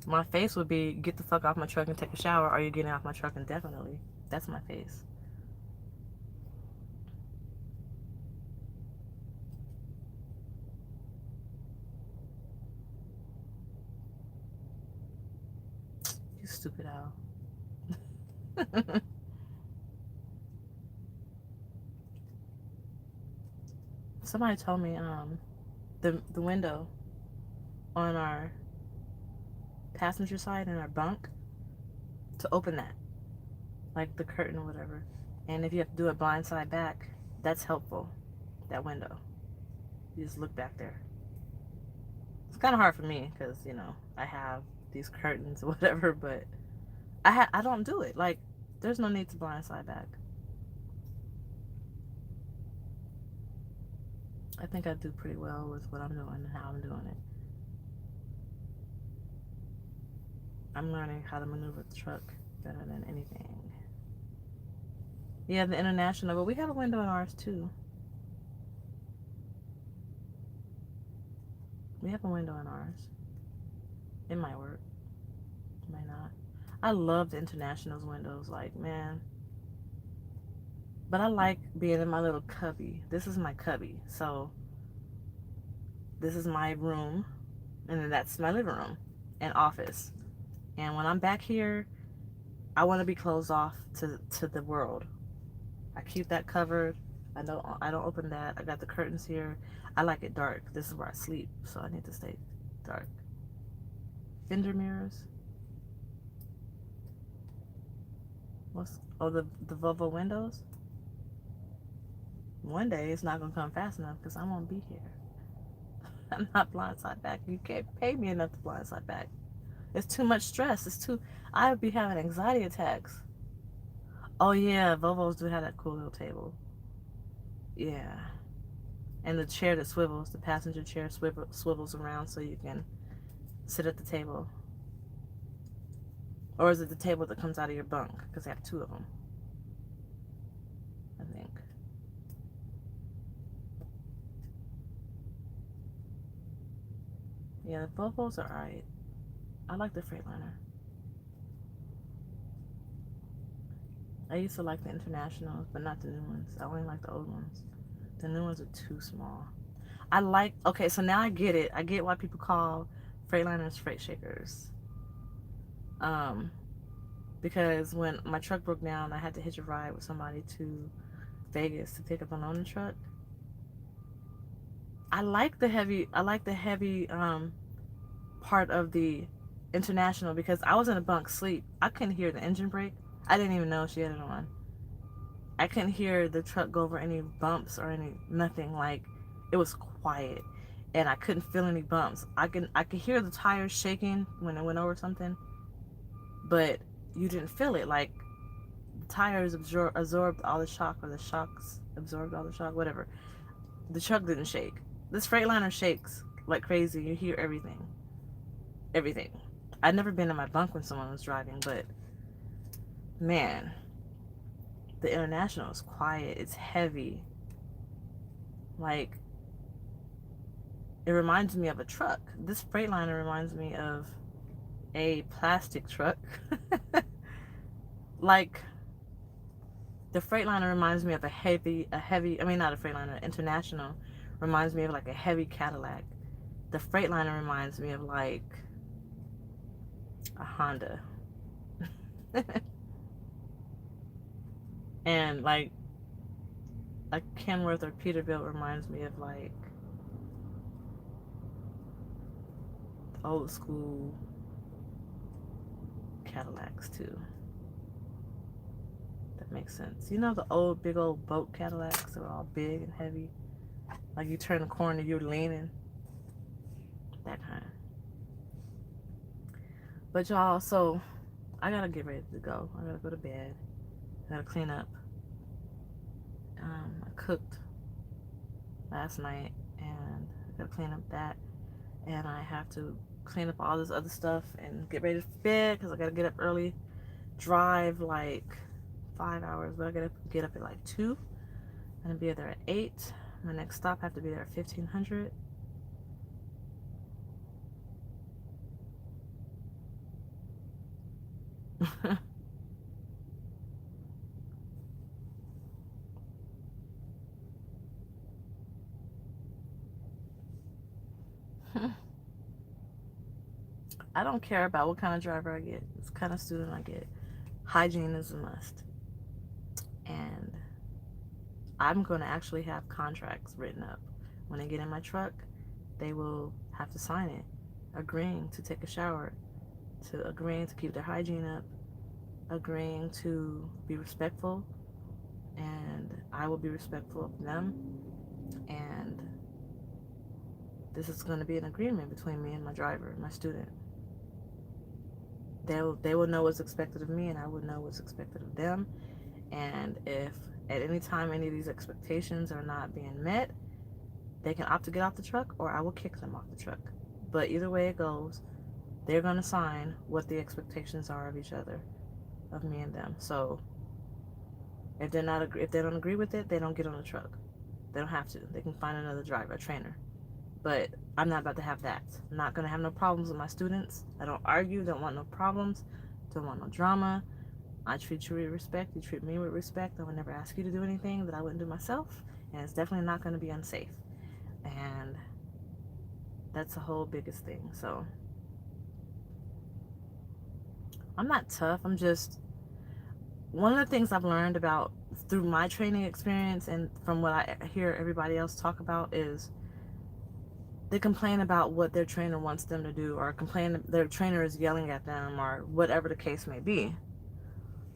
My face would be, get the fuck off my truck and take a shower, or you're getting off my truck indefinitely. That's my face. You stupid owl. Somebody told me the window on our passenger side in our bunk, to open that, like the curtain or whatever. And if you have to do it blind side back, that's helpful. That window, you just look back there. It's kind of hard for me because I have these curtains or whatever, but I don't do it. Like, there's no need to blind side back. I think I do pretty well with what I'm doing and how I'm doing it. I'm learning how to maneuver the truck better than anything. Yeah, the international, but we have a window in ours too. We have a window in ours. It might work. It might not. I love the international's windows, like, man. But I like being in my little cubby. This is my cubby. So this is my room, and then that's my living room and office. And when I'm back here, I want to be closed off to the world. I keep that covered. I don't open that. I got the curtains here. I like it dark. This is where I sleep, so I need to stay dark. Fender mirrors. The Volvo windows? One day it's not gonna come fast enough because I won't be here. I'm not blindside back. You can't pay me enough to blindside back. It's too much stress. I would be having anxiety attacks. Oh yeah, Volvos do have that cool little table. Yeah. And the chair that swivels, the passenger chair swivels around so you can sit at the table. Or is it the table that comes out of your bunk? Because they have two of them, I think. Yeah, the Volvos are alright. I like the Freightliner. I used to like the Internationals, but not the new ones. I only like the old ones. The new ones are too small. Okay, so now I get it. I get why people call Freightliners freight shakers. Because when my truck broke down, I had to hitch a ride with somebody to Vegas to pick up a loaner truck. I like the heavy part of the International because I was in a bunk sleep. I couldn't hear the engine brake. I didn't even know she had it on. I couldn't hear the truck go over any bumps or nothing. Like, it was quiet, and I couldn't feel any bumps. I could hear the tires shaking when it went over something, but you didn't feel it. Like, the tires absorbed all the shock, or the shocks absorbed all the shock, whatever. The truck didn't shake. This Freightliner shakes like crazy. You hear everything. Everything. I'd never been in my bunk when someone was driving, but man, the International is quiet. It's heavy. Like, it reminds me of a truck. This Freightliner reminds me of a plastic truck. Like, the Freightliner reminds me of I mean, not a Freightliner, International reminds me of like a heavy Cadillac. The Freightliner reminds me of like a Honda. And like Kenworth or Peterbilt reminds me of like old school Cadillacs too. That makes sense. You know the old big old boat Cadillacs that were all big and heavy? Like, you turn the corner, you're leaning. But y'all, so I gotta get ready to go. I gotta go to bed. I gotta clean up. I cooked last night, and I gotta clean up that. And I have to clean up all this other stuff and get ready for bed because I gotta get up early. Drive like 5 hours, but I gotta get up at like 2. I'm gonna be there at 8. My next stop, I have to be there at 1500. I don't care about what kind of driver I get, what kind of student I get. Hygiene is a must. And I'm going to actually have contracts written up. When they get in my truck, they will have to sign it, agreeing to take a shower, to agreeing to keep their hygiene up, agreeing to be respectful, and I will be respectful of them. And this is going to be an agreement between me and my driver, my student. They will know what's expected of me, and I will know what's expected of them. And if at any time any of these expectations are not being met, they can opt to get off the truck, or I will kick them off the truck. But either way it goes, they're going to sign what the expectations are of each other, of me and them. So if they don't agree with it, they don't get on the truck. They don't have to. They can find another driver, a trainer. But I'm not about to have that. I'm not going to have no problems with my students. I don't argue, don't want no problems, don't want no drama. I treat you with respect. You treat me with respect. I would never ask you to do anything that I wouldn't do myself. And it's definitely not going to be unsafe. And that's the whole biggest thing. So I'm not tough. I'm just, one of the things I've learned about through my training experience and from what I hear everybody else talk about is they complain about what their trainer wants them to do, or complain their trainer is yelling at them, or whatever the case may be.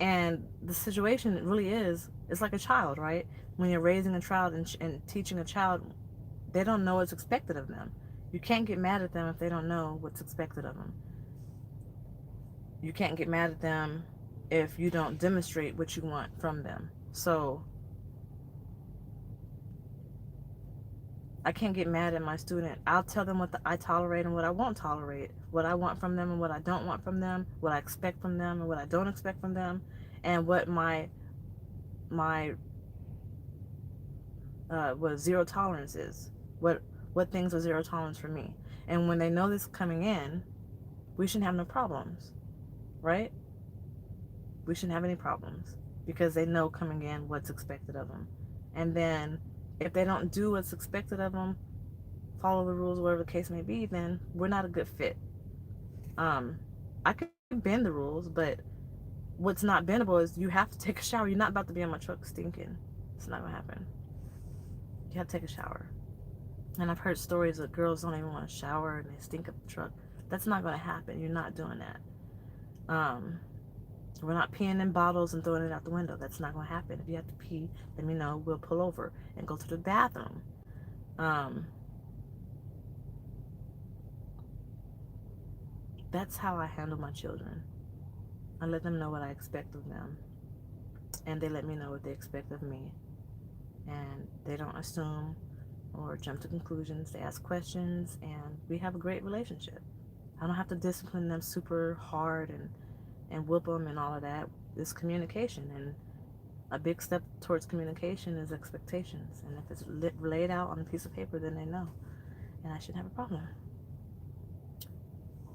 And the situation really is, it's like a child, right? When you're raising a child and teaching a child, they don't know what's expected of them. You can't get mad at them if they don't know what's expected of them. You can't get mad at them if you don't demonstrate what you want from them. So I can't get mad at my student. I'll tell them what I tolerate and what I won't tolerate, what I want from them and what I don't want from them, what I expect from them and what I don't expect from them, and what my what zero tolerance is. What things are zero tolerance for me. And when they know this coming in, we shouldn't have no problems, right? We shouldn't have any problems because they know coming in what's expected of them. And then if they don't do what's expected of them, follow the rules, whatever the case may be, then we're not a good fit. I can bend the rules, but what's not bendable is you have to take a shower. You're not about to be on my truck stinking. It's not gonna happen. You have to take a shower. And I've heard stories that girls don't even want to shower and they stink up the truck. That's not gonna happen. You're not doing that. We're not peeing in bottles and throwing it out the window. That's not gonna happen. If you have to pee, let me know. We'll pull over and go to the bathroom. That's how I handle my children. I let them know what I expect of them, and they let me know what they expect of me. And they don't assume or jump to conclusions. They ask questions, and we have a great relationship. I don't have to discipline them super hard and whoop them and all of that. It's communication, and a big step towards communication is expectations. And if it's laid out on a piece of paper, then they know, and I shouldn't have a problem.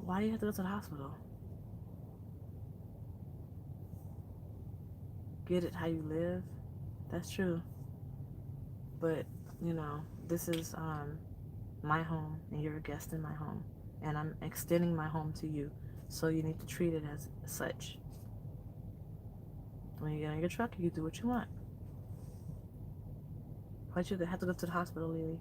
Why do you have to go to the hospital? Get it how you live? That's true. But, you know, this is my home, and you're a guest in my home. And I'm extending my home to you. So you need to treat it as such. When you get on your truck, you do what you want. Why'd you have to go to the hospital, Lily?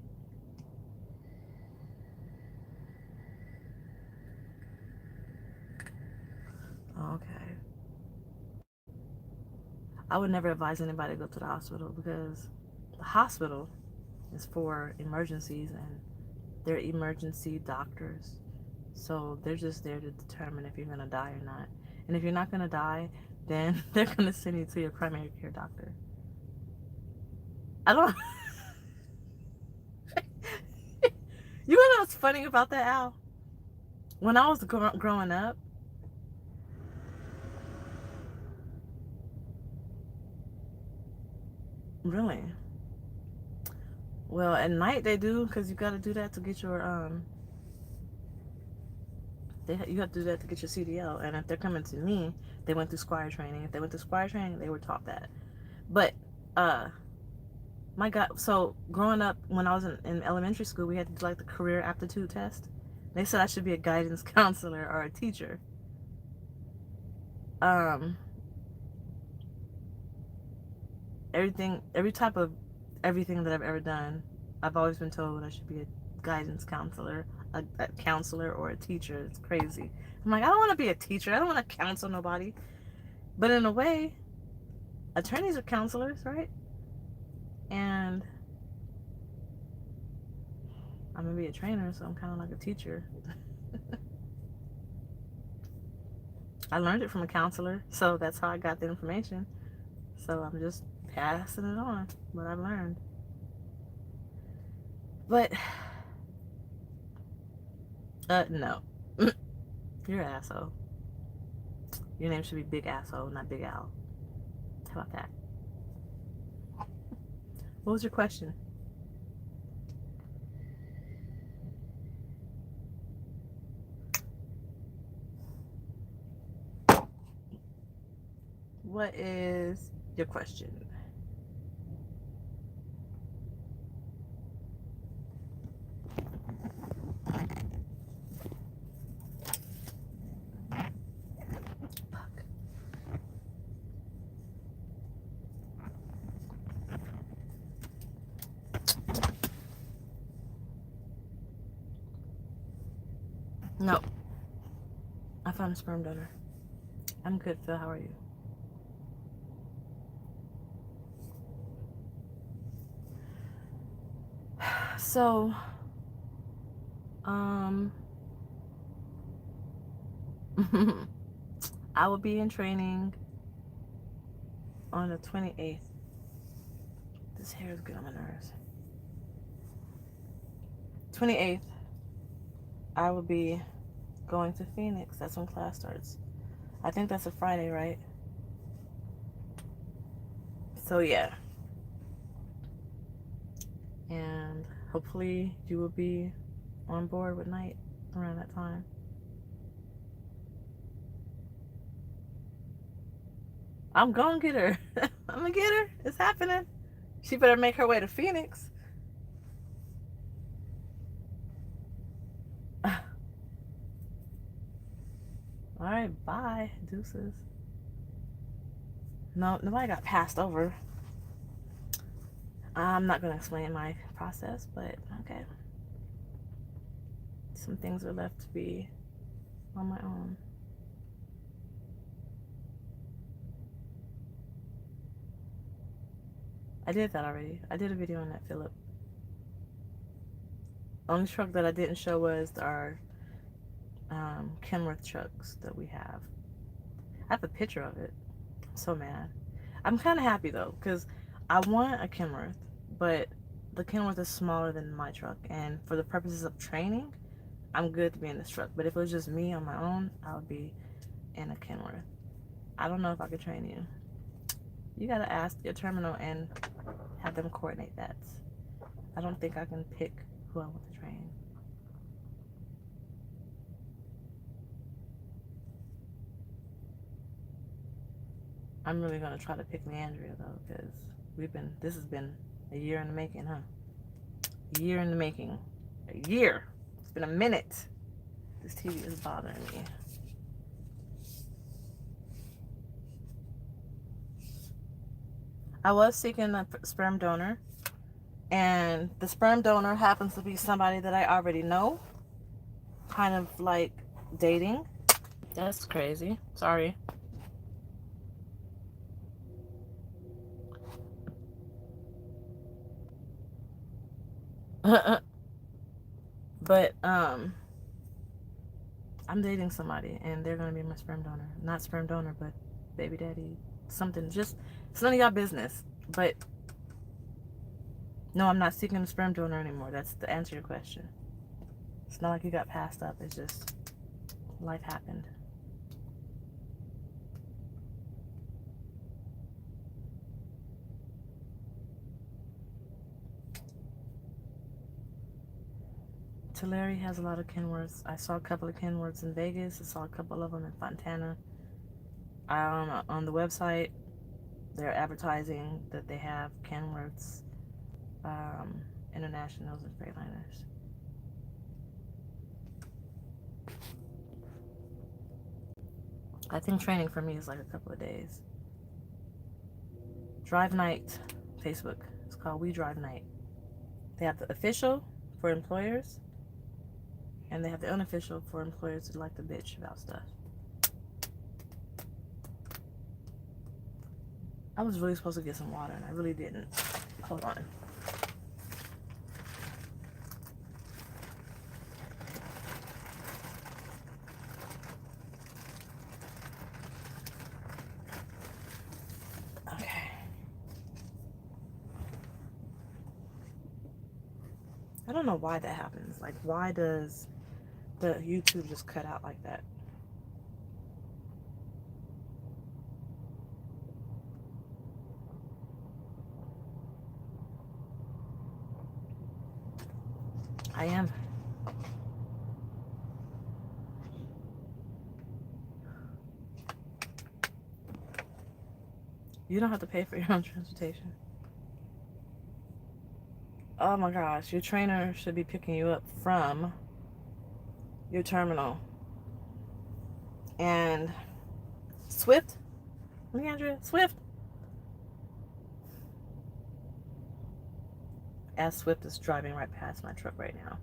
Okay. I would never advise anybody to go to the hospital because the hospital is for emergencies and they're emergency doctors. So they're just there to determine if you're gonna die or not. And if you're not gonna die, then they're gonna send you to your primary care doctor. I don't. You know what's funny about that, Al? When I was growing up, really. Well, at night they do, because you got to do that to get your you have to do that to get your CDL. And if they're coming to me, they went through Squire training. If they went through Squire training, they were taught that. But uh, my God, so growing up when I was in elementary school, we had to do like the career aptitude test. They said I should be a guidance counselor or a teacher. Um, every type of everything that I've ever done, I've always been told I should be a guidance counselor, a counselor, or a teacher. It's crazy. I'm like, I don't want to be a teacher. I don't want to counsel nobody. But in a way, attorneys are counselors, right? And I'm gonna be a trainer, so I'm kind of like a teacher. I learned it from a counselor, so that's how I got the information. So I'm just passing it on, what I've learned. But no, you're an asshole. Your name should be Big Asshole, not Big Al. How about that? What was your question? What is your question? No, I found a sperm donor. I'm good, Phil. How are you? So, um, I will be in training on the 28th. This hair is good on my nerves. 28th, I will be going to Phoenix. That's when class starts. I think that's a Friday, right? So, yeah. And hopefully you will be on board with Night around that time. I'm gonna get her. I'm gonna get her. It's happening. She better make her way to Phoenix. All right, bye. Deuces. No, nobody got passed over. I'm not gonna explain my process, but okay. Some things are left to be on my own. I did that already. I did a video on that, Philip. Only truck that I didn't show was our Kenworth trucks that we have. I have a picture of it. I'm so mad. I'm kind of happy though, because I want a Kenworth, but the Kenworth is smaller than my truck, and for the purposes of training, I'm good to be in this truck. But if it was just me on my own, I would be in a Kenworth. I don't know if I could train you. You gotta ask your terminal and have them coordinate that. I don't think I can pick who I want to train. I'm really gonna try to pick Leandria though, because this has been a year in the making, huh? A year in the making. A year. It's been a minute. This TV is bothering me. I was seeking a sperm donor, and the sperm donor happens to be somebody that I already know, kind of like dating. That's crazy. Sorry. But I'm dating somebody and they're going to be my sperm donor. Not sperm donor, but baby daddy, something. Just, it's none of y'all business. But no, I'm not seeking a sperm donor anymore. That's the answer to your question. It's not like you got passed up. It's just life happened. Tulare has a lot of Kenworths. I saw a couple of Kenworths in Vegas. I saw a couple of them in Fontana. On the website, they're advertising that they have Kenworths, Internationals, and Freightliners. I think training for me is like a couple of days. Drive Night, Facebook. It's called We Drive Night. They have the official for employers, and they have the unofficial for employers who like to bitch about stuff. I was really supposed to get some water, and I really didn't. Hold on. Okay. I don't know why that happens. Like, why does the YouTube just cut out like that? I am. You don't have to pay for your own transportation. Oh my gosh, your trainer should be picking you up from your terminal. And Swift? Leandria, Swift? As Swift is driving right past my truck right now.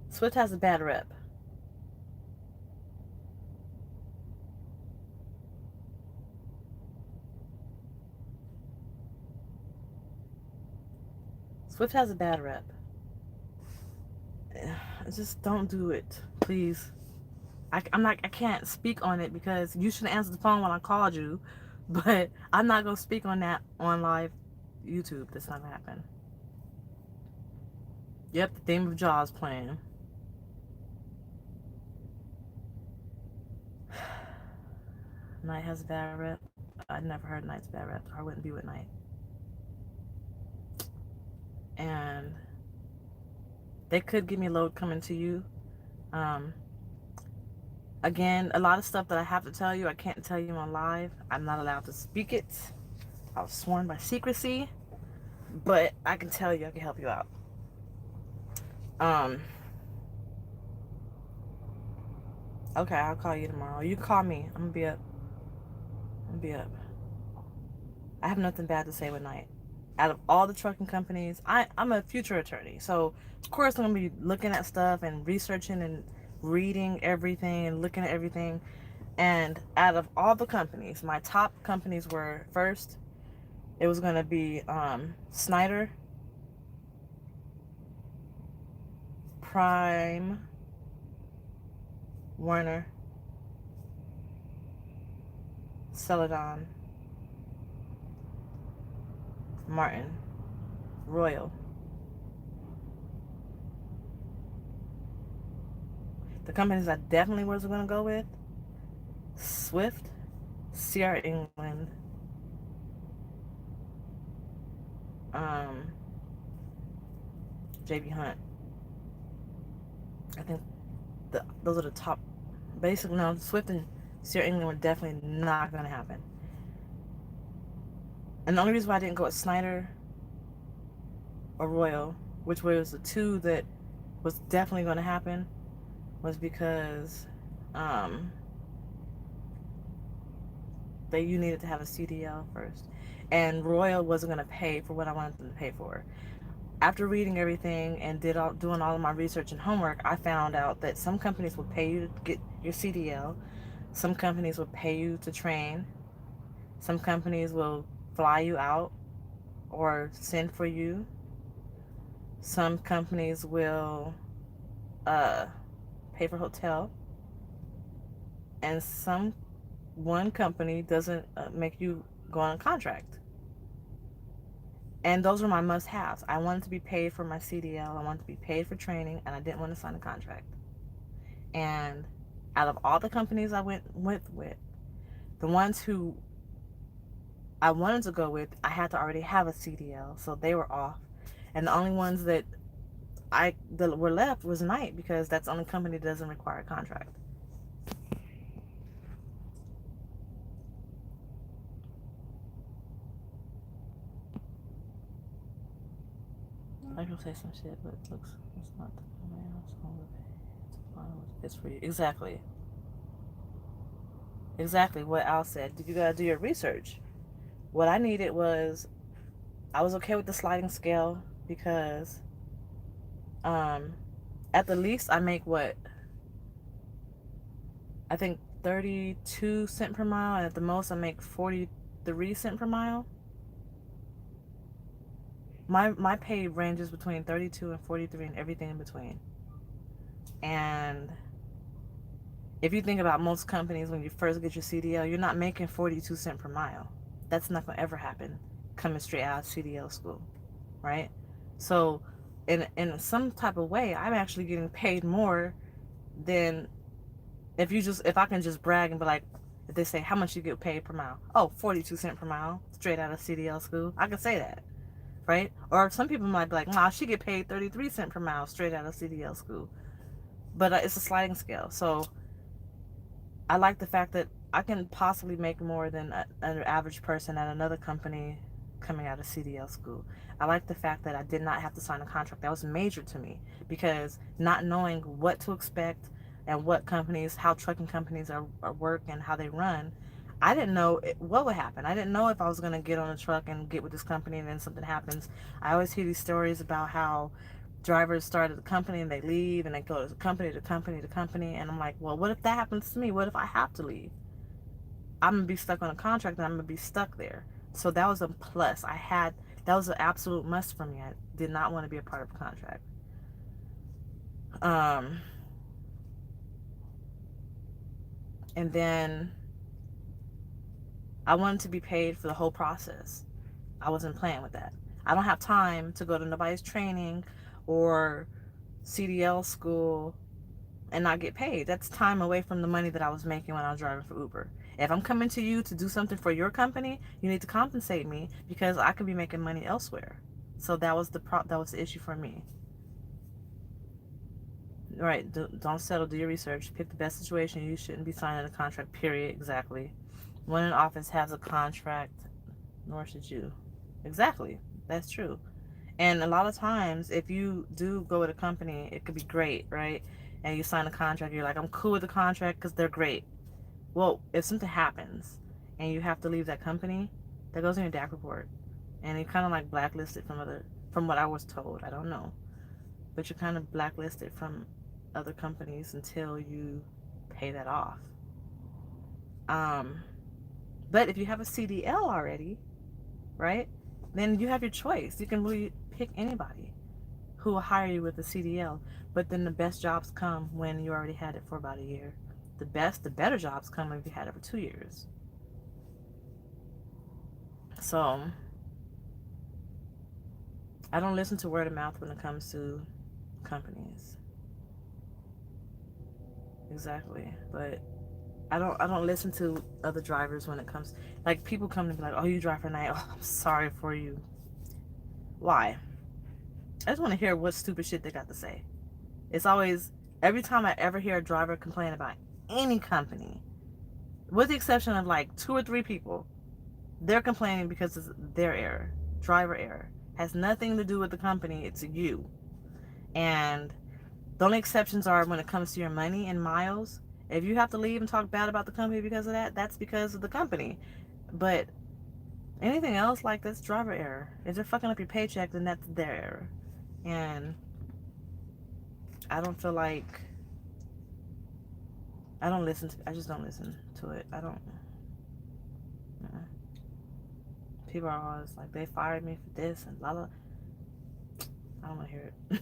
Swift has a bad rep. Swift has a bad rep. Just don't do it, please. I can't speak on it because you should answer the phone when I called you, but I'm not gonna speak on that on live YouTube. That's not gonna happen. Yep, the theme of Jaws playing. Night has a bad rep. I never heard Night's bad rep. I wouldn't be with Night. And they could give me a load coming to you. Again, a lot of stuff that I have to tell you, I can't tell you on live. I'm not allowed to speak it. I was sworn by secrecy, but I can tell you, I can help you out. Okay, I'll call you tomorrow. You call me. I'm gonna be up. I have nothing bad to say with Night. Out of all the trucking companies, I'm a future attorney, so of course I'm gonna be looking at stuff and researching and reading everything and looking at everything. And out of all the companies, my top companies were, first, it was gonna be Snyder, Prime, Werner, Celadon, Martin, Royal. The companies I definitely was going to go with: Swift, CR England, JB Hunt. I think those are the top. Basically, no, Swift and CR England were definitely not going to happen. And the only reason why I didn't go with Snyder or Royal, which was the two that was definitely going to happen, was because you needed to have a CDL first, and Royal wasn't going to pay for what I wanted them to pay for. After reading everything and doing all of my research and homework, I found out that some companies will pay you to get your CDL, some companies will pay you to train, some companies will fly you out or send for you, Some companies will uh, pay for hotel, and one company doesn't make you go on a contract. And those are my must-haves. I wanted to be paid for my CDL. I wanted to be paid for training, and I didn't want to sign a contract. And out of all the companies I went with, the ones who I wanted to go with, I had to already have a CDL, so they were off. And the only ones that were left was Knight, because that's the only company that doesn't require a contract. I can say some shit, but it looks, it's not the it's for you. Exactly. Exactly what Al said. You gotta do your research. What I needed was, I was okay with the sliding scale because um at the least I make what, I think 32 cents per mile, and at the most I make 43 cents per mile. My pay ranges between 32 and 43 and everything in between. And if you think about most companies, when you first get your CDL, you're not making 42 cents per mile. That's not going to ever happen coming straight out of CDL school, right? So in some type of way, I'm actually getting paid more than if I can just brag and be like, if they say how much you get paid per mile, oh, 42 cents per mile straight out of CDL school, I can say that, right? Or some people might be like, nah, she get paid 33 cents per mile straight out of CDL school. But it's a sliding scale. So I like the fact that I can possibly make more than an average person at another company coming out of CDL school. I like the fact that I did not have to sign a contract. That was major to me, because not knowing what to expect and what companies, how trucking companies are work and how they run, I didn't know what would happen. I didn't know if I was going to get on a truck and get with this company and then something happens. I always hear these stories about how drivers start at the company and they leave and they go to company to company to company, and I'm like, well, what if that happens to me? What if I have to leave? I'm gonna be stuck on a contract and I'm gonna be stuck there. So that was a plus. That was an absolute must for me. I did not want to be a part of a contract. um and then I wanted to be paid for the whole process. I wasn't playing with that. I don't have time to go to nobody's training or CDL school and not get paid. That's time away from the money that I was making when I was driving for Uber. If I'm coming to you to do something for your company, you need to compensate me, because I could be making money elsewhere. So that was the issue for me. Right? Don't settle. Do your research. Pick the best situation. You shouldn't be signing a contract. Period. Exactly. When an office has a contract, nor should you. Exactly. That's true. And a lot of times, if you do go with a company, it could be great, right? And you sign a contract, you're like, I'm cool with the contract because they're great. Well, if something happens and you have to leave that company, that goes in your DAC report. And you're kind of like blacklisted from what I was told. I don't know. But you're kind of blacklisted from other companies until you pay that off. But if you have a CDL already, right, then you have your choice. You can really pick anybody who will hire you with a CDL. But then the best jobs come when you already had it for about a year. The better jobs come if you had it for 2 years. So I don't listen to word of mouth when it comes to companies. Exactly. But I don't listen to other drivers when it comes, like, people come to be like, oh, you drive for Knight, oh, I'm sorry for you. Why? I just want to hear what stupid shit they got to say. It's always, every time I ever hear a driver complain about any company, with the exception of like 2 or 3 people, they're complaining because it's their error. Driver error. Has nothing to do with the company, it's you. And the only exceptions are when it comes to your money and miles. If you have to leave and talk bad about the company because of that, that's because of the company. But anything else, like, that's driver error. If they're fucking up your paycheck, then that's their error. And I don't feel like, I just don't listen to it. I don't. People are always like, they fired me for this and blah blah. I don't want to hear it.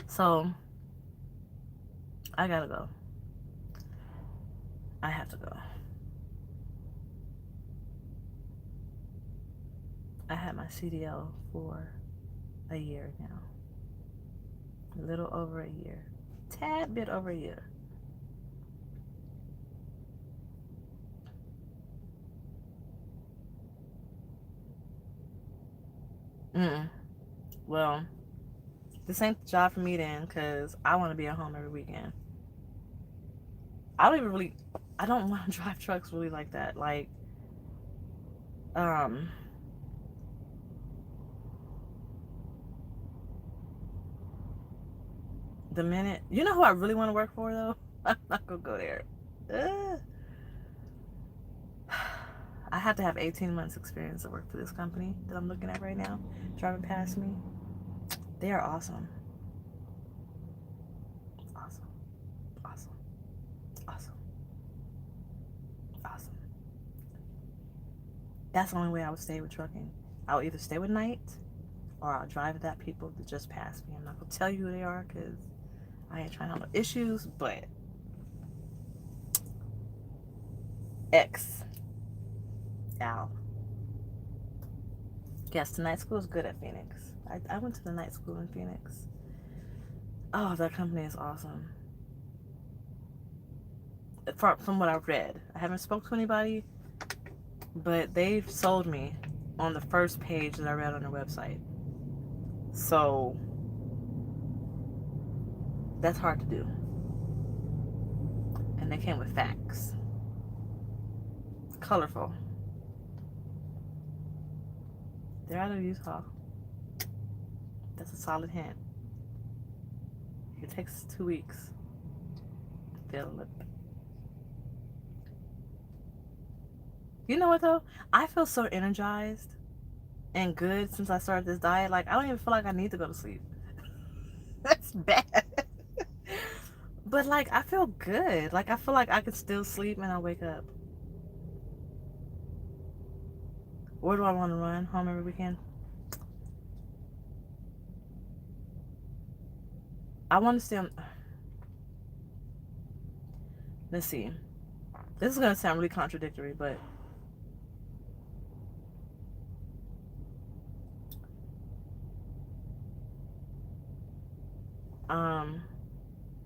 So, I gotta go. I have to go. I had my CDL for a year now. A little over a year. Tad bit over a year. Well, this ain't the job for me then, because I want to be at home every weekend. I don't want to drive trucks really like that. Like, um, the minute, you know who I really want to work for though? I'm not gonna go there. I have to have 18 months experience to work for this company that I'm looking at right now, driving past me. They are awesome. Awesome. Awesome. Awesome. Awesome. That's the only way I would stay with trucking. I would either stay with Night or I'll drive with that people that just passed me. I'm not gonna tell you who they are because I ain't trying to have no issues, but X Al. Yes, the night school is good at Phoenix. I went to the night school in Phoenix. Oh, that company is awesome. From what I've read, I haven't spoke to anybody, but they've sold me on the first page that I read on their website. So that's hard to do. And they came with facts. Colorful. They're out of Utah. That's a solid hint. It takes 2 weeks. Philip. You know what though? I feel so energized and good since I started this diet. Like I don't even feel like I need to go to sleep. That's bad. But like I feel good. Like I feel like I could still sleep and I'll wake up. Where do I want to run? Home every weekend? I want to stay on. Let's see. This is going to sound really contradictory, but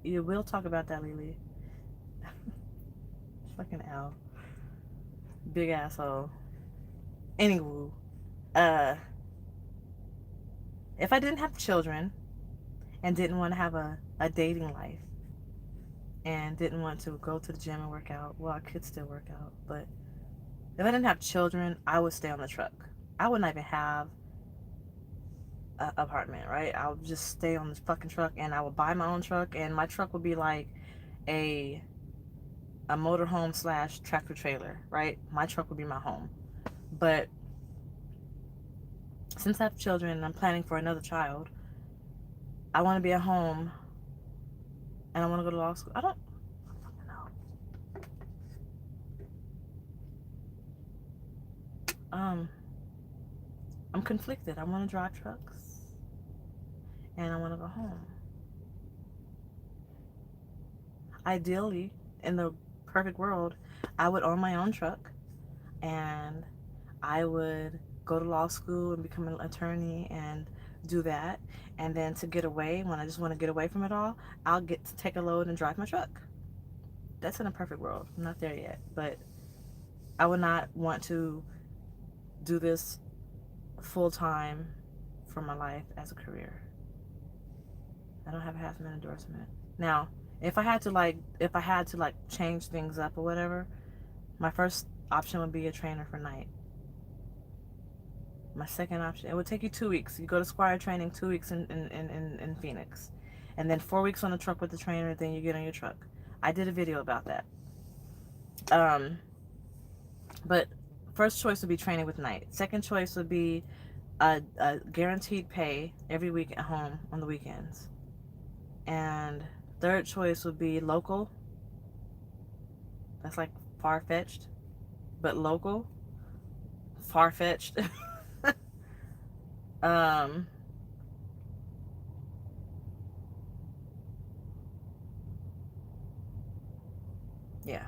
you will talk about that, Lily. Fucking Al. Big asshole. Anywho, uh, if I didn't have children and didn't want to have a dating life and didn't want to go to the gym and work out, well, I could still work out, but if I didn't have children, I would stay on the truck. I wouldn't even have an apartment, right? I would just stay on this fucking truck and I would buy my own truck and my truck would be like a motorhome slash tractor trailer, right? My truck would be my home. But since I have children and I'm planning for another child, I want to be at home and I want to go to law school. I don't fucking know. I'm conflicted. I want to drive trucks and I want to go home. Ideally, in the perfect world, I would own my own truck and I would go to law school and become an attorney and do that. And then to get away, when I just want to get away from it all, I'll get to take a load and drive my truck. That's in a perfect world. I'm not there yet, but I would not want to do this full time for my life as a career. I don't have a half minute endorsement. Now, if I had to change things up or whatever, my first option would be a trainer for Night. My second option, it would take you 2 weeks. You go to Squire training 2 weeks in Phoenix. And then 4 weeks on the truck with the trainer, then you get on your truck. I did a video about that. But first choice would be training with Night. Second choice would be a guaranteed pay every week at home on the weekends. And third choice would be local. That's like far-fetched. but local, far-fetched. um, yeah.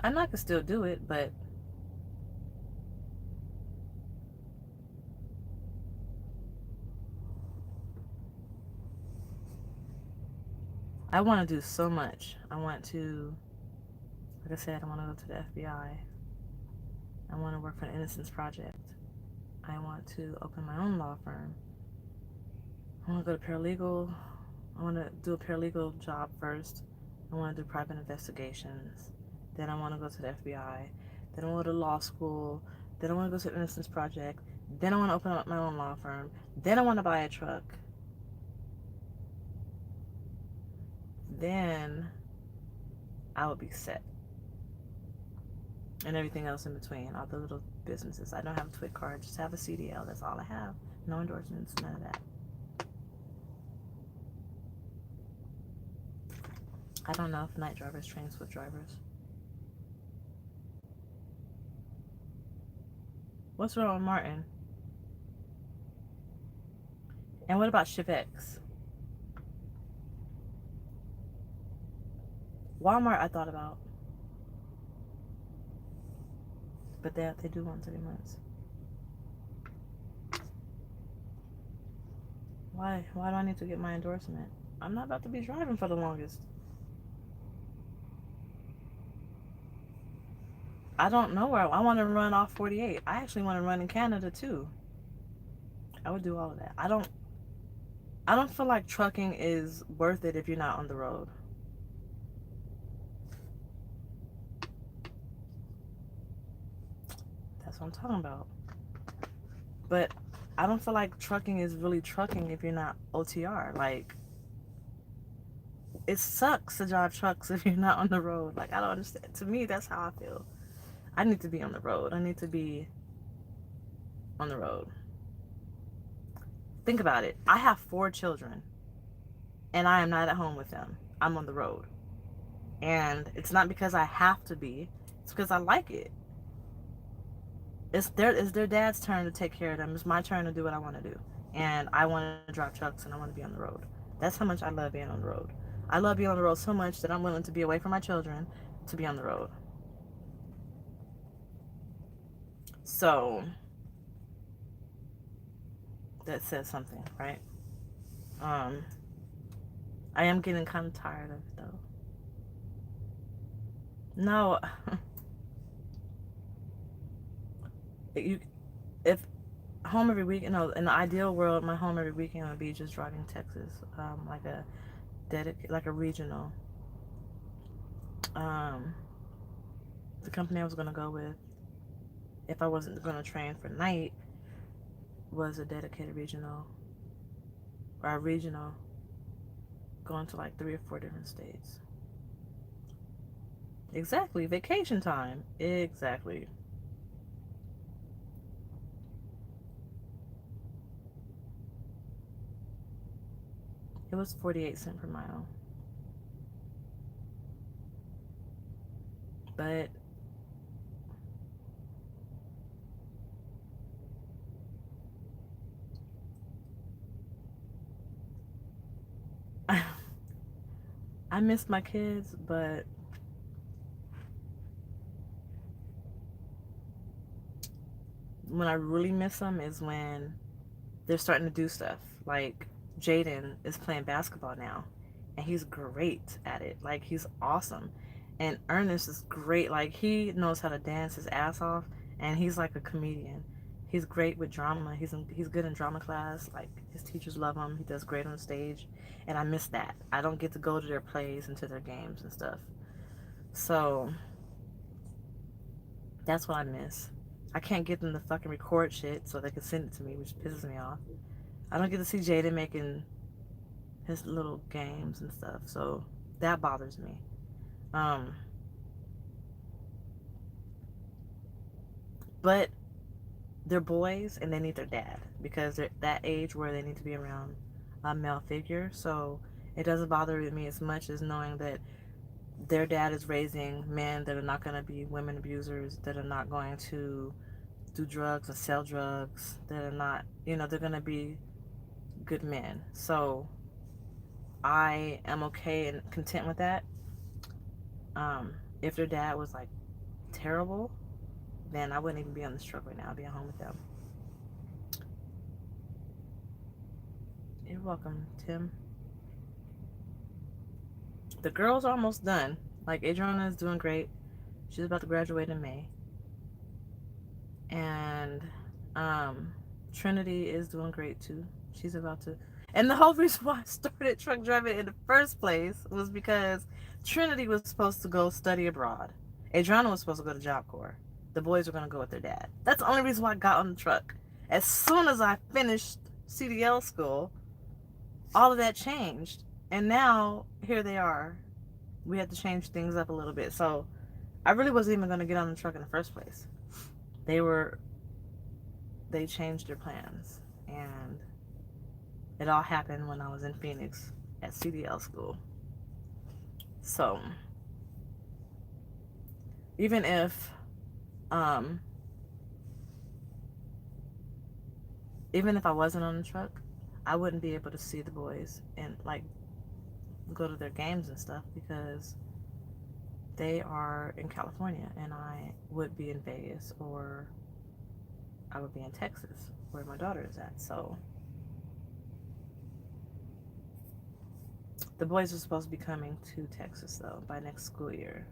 I know I can still do it, but I want to do so much. I want to, like I said, I want to go to the FBI. I want to work for the Innocence Project. I want to open my own law firm. I want to go to paralegal. I want to do a paralegal job first. I want to do private investigations. Then I want to go to the FBI. Then I want to go to law school. Then I want to go to the Innocence Project. Then I want to open up my own law firm. Then I want to buy a truck. Then I would be set. And everything else in between, all the little businesses. I don't have a TWIC card, just have a CDL. That's all I have. No endorsements, none of that. I don't know if night drivers train Swift drivers. What's wrong with Martin? And what about Shift X? Walmart I thought about. But they do once every month. Why do I need to get my endorsement? I'm not about to be driving for the longest. I don't know where I want to run off 48. I actually want to run in Canada too. I would do all of that. I don't feel like trucking is worth it if you're not on the road. That's what I'm talking about. But I don't feel like trucking is really trucking if you're not OTR. Like, it sucks to drive trucks if you're not on the road. Like, I don't understand. To me, that's how I feel. I need to be on the road. I need to be on the road. Think about it. I have 4 children, and I am not at home with them. I'm on the road. And it's not because I have to be. It's because I like it. It's their dad's turn to take care of them. It's my turn to do what I want to do. And I want to drive trucks, and I want to be on the road. That's how much I love being on the road. I love being on the road so much that I'm willing to be away from my children to be on the road. So that says something, right? I am getting kind of tired of it though. No, if home every weekend, no, in the ideal world, my home every weekend would be just driving Texas, like a regional. The company I was gonna go with, if I wasn't gonna train for night, was a dedicated regional, or a regional, going to like 3 or 4 different states. Exactly, vacation time. Exactly. It was 48 cents per mile. But I miss my kids, but when I really miss them is when they're starting to do stuff. Like Jaden is playing basketball now, and he's great at it. Like, he's awesome. And Ernest is great. Like, he knows how to dance his ass off, and he's like a comedian. He's great with drama. He's good in drama class. Like, his teachers love him. He does great on stage, and I miss that. I don't get to go to their plays and to their games and stuff. So that's what I miss. I can't get them to fucking record shit so they can send it to me, which pisses me off. I don't get to see Jaden making his little games and stuff, so that bothers me. But they're boys and they need their dad because they're that age where they need to be around a male figure. So it doesn't bother me as much as knowing that their dad is raising men that are not going to be women abusers, that are not going to do drugs and sell drugs, that are not, they're going to be good men. So I am okay and content with that. If their dad was like terrible, then I wouldn't even be on this truck right now. I'd be at home with them. You're welcome, Tim. The girls are almost done. Like, Adriana is doing great. She's about to graduate in May. And Trinity is doing great too. She's about to. And the whole reason why I started truck driving in the first place was because Trinity was supposed to go study abroad. Adriana was supposed to go to Job Corps. The boys were going to go with their dad. That's the only reason why I got on the truck. As soon as I finished CDL school, all of that changed. And now, here they are. We had to change things up a little bit. So, I really wasn't even going to get on the truck in the first place. They changed their plans. And it all happened when I was in Phoenix at CDL school. So, even if I wasn't on the truck, I wouldn't be able to see the boys and like go to their games and stuff because they are in California and I would be in Vegas, or I would be in Texas where my daughter is at. So the boys are supposed to be coming to Texas though by next school year.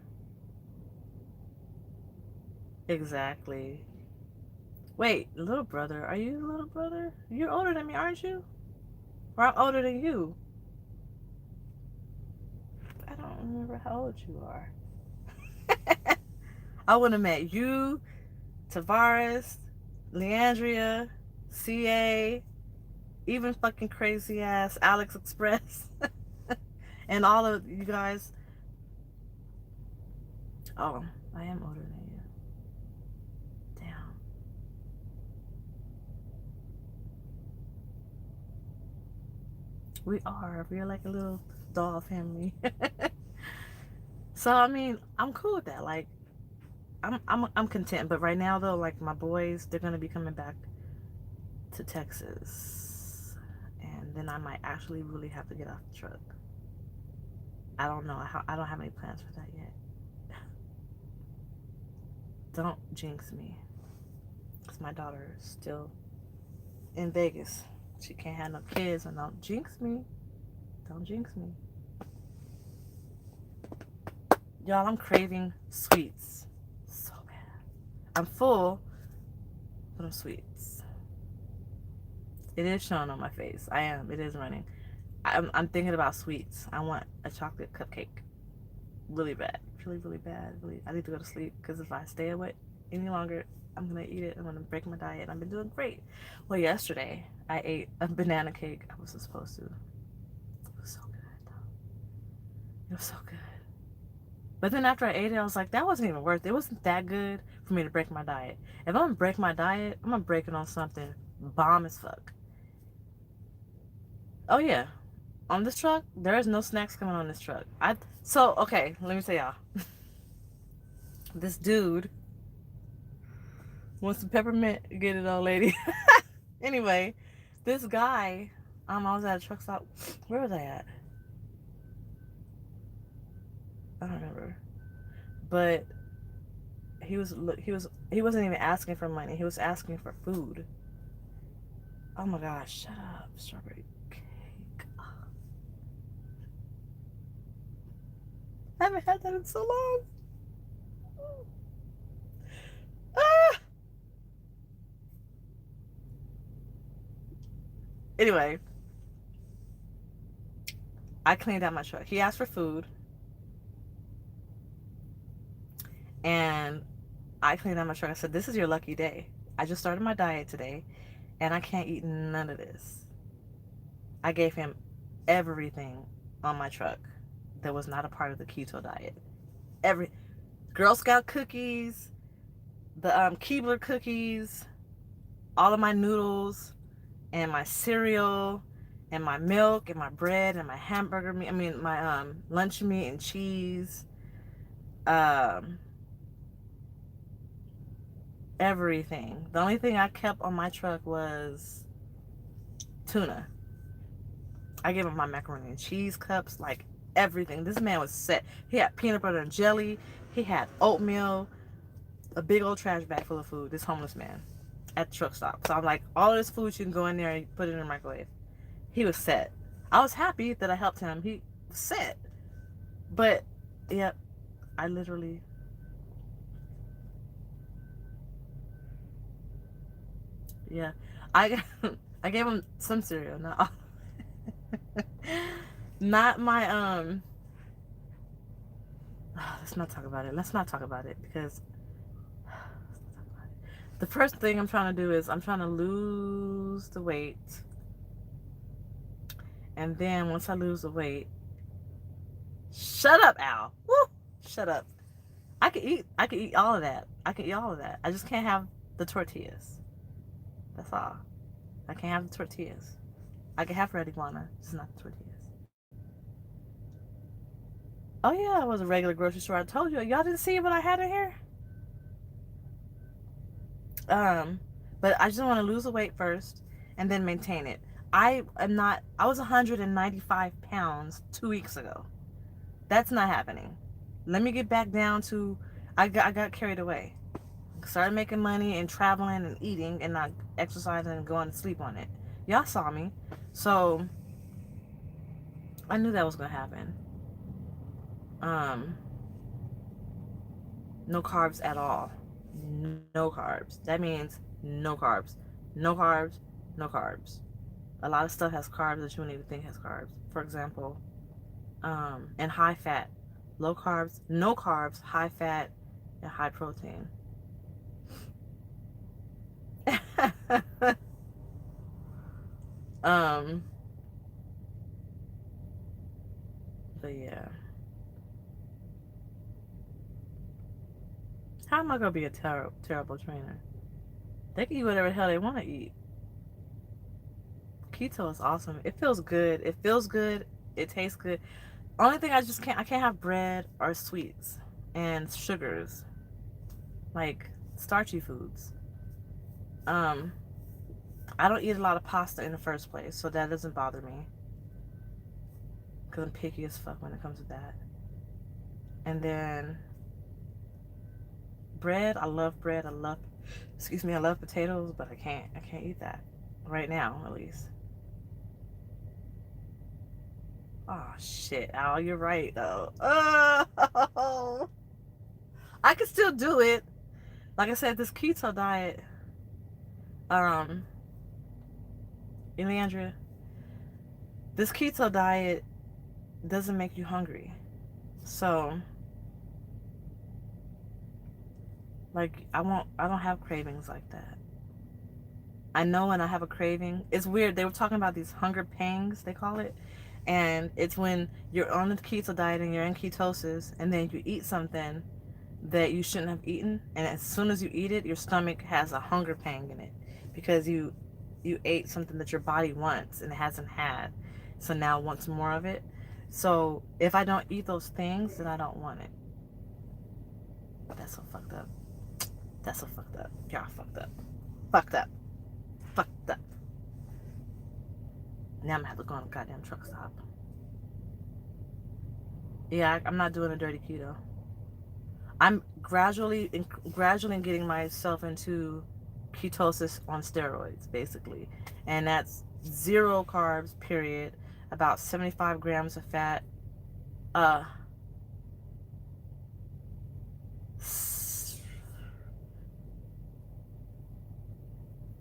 Exactly. Wait, little brother, are you little brother? You're older than me, aren't you? Or I'm older than you? I don't remember how old you are. I would have met you, Tavares, Leandria, CA, even fucking crazy ass Alex Express, and all of you guys. Oh, I am older than you. Damn. We are. We're like a little doll family. So I mean, I'm cool with that. Like, I'm content. But right now though, like my boys, they're gonna be coming back to Texas, and then I might actually really have to get off the truck. I don't know. I don't have any plans for that yet. Don't jinx me, because my daughter is still in Vegas. She can't have no kids, and don't jinx me. Don't jinx me. Y'all, I'm craving sweets so bad. I'm full, but I'm sweets. It is showing on my face. I am. It is running. I'm thinking about sweets. I want a chocolate cupcake. Really bad. Really, really bad. Really, I need to go to sleep because if I stay awake any longer, I'm going to eat it. I'm going to break my diet. I've been doing great. Well, yesterday, I ate a banana cake. I wasn't supposed to. It was so good. It was so good. But then after I ate it, I was like, that wasn't even worth it. It wasn't that good for me to break my diet. If I'm going to break my diet, I'm going to break it on something bomb as fuck. Oh, yeah. On this truck, there is no snacks coming on this truck. Okay, let me tell y'all. This dude wants some peppermint. Get it, old lady. Anyway, this guy, I was at a truck stop. Where was I at? I don't remember. But he wasn't even asking for money. He was asking for food. Oh my gosh, shut up, strawberry cake. I haven't had that in so long. Ah! Anyway, I cleaned out my truck. He asked for food, and I cleaned out my truck. I said, this is your lucky day. I just started my diet today, and I can't eat none of this. I gave him everything on my truck that was not a part of the keto diet. Every Girl Scout cookies, the Keebler cookies, all of my noodles, and my cereal, and my milk, and my bread, and my hamburger meat. I mean, my lunch meat and cheese. Um, everything. The only thing I kept on my truck was tuna. I gave him my macaroni and cheese cups, like everything. This man was set. He had peanut butter and jelly. He had oatmeal, a big old trash bag full of food. This homeless man at the truck stop. So I'm like, all of this food you can go in there and put it in the microwave. He was set. I was happy that I helped him. He was set. But, yep, I literally, yeah, I I gave him some cereal. Not not my let's not talk about it. Let's not talk about it because the first thing I'm trying to do is I'm trying to lose the weight. And then once I lose the weight, shut up, Al. Woo! Shut up. I can eat all of that. I can eat all of that. I just can't have the tortillas. That's all. I can't have the tortillas. I can have red iguana, just not the tortillas. Oh yeah, it was a regular grocery store. I told you. Y'all didn't see what I had in here? Um, but I just want to lose the weight first and then maintain it. I was 195 pounds 2 weeks ago. That's not happening. Let me get back down to, I got carried away. Started making money and traveling and eating and not exercising and going to sleep on it. Y'all saw me. So I knew that was going to happen. No carbs at all. No carbs. That means no carbs. No carbs. No carbs. A lot of stuff has carbs that you wouldn't even think has carbs. For example, and high fat. Low carbs, no carbs, high fat, and high protein. um, but yeah. How am I gonna be a terrible trainer? They can eat whatever the hell they want to eat. Keto is awesome. It feels good. It feels good. It tastes good. Only thing I can't have bread or sweets and sugars, like starchy foods. Um, I don't eat a lot of pasta in the first place, so that doesn't bother me. Because I'm picky as fuck when it comes to that. And then bread, I love bread. I love potatoes, but I can't eat that. Right now, at least. Oh, shit, Al, you're right, though. Oh, I can still do it. Like I said, this keto diet, Elandria, this keto diet doesn't make you hungry. So, like, I don't have cravings like that. I know when I have a craving, it's weird. They were talking about these hunger pangs, they call it. And it's when you're on the keto diet and you're in ketosis, and then you eat something that you shouldn't have eaten, and as soon as you eat it, your stomach has a hunger pang in it because you ate something that your body wants and it hasn't had, so now it wants more of it. So if I don't eat those things, then I don't want it. That's so fucked up. That's so fucked up. Y'all fucked up. Fucked up. Fucked up. Now I'm gonna have to go on a goddamn truck stop. Yeah, I'm not doing a dirty keto. I'm gradually getting myself into ketosis on steroids, basically. And that's 0 carbs, period. About 75 grams of fat.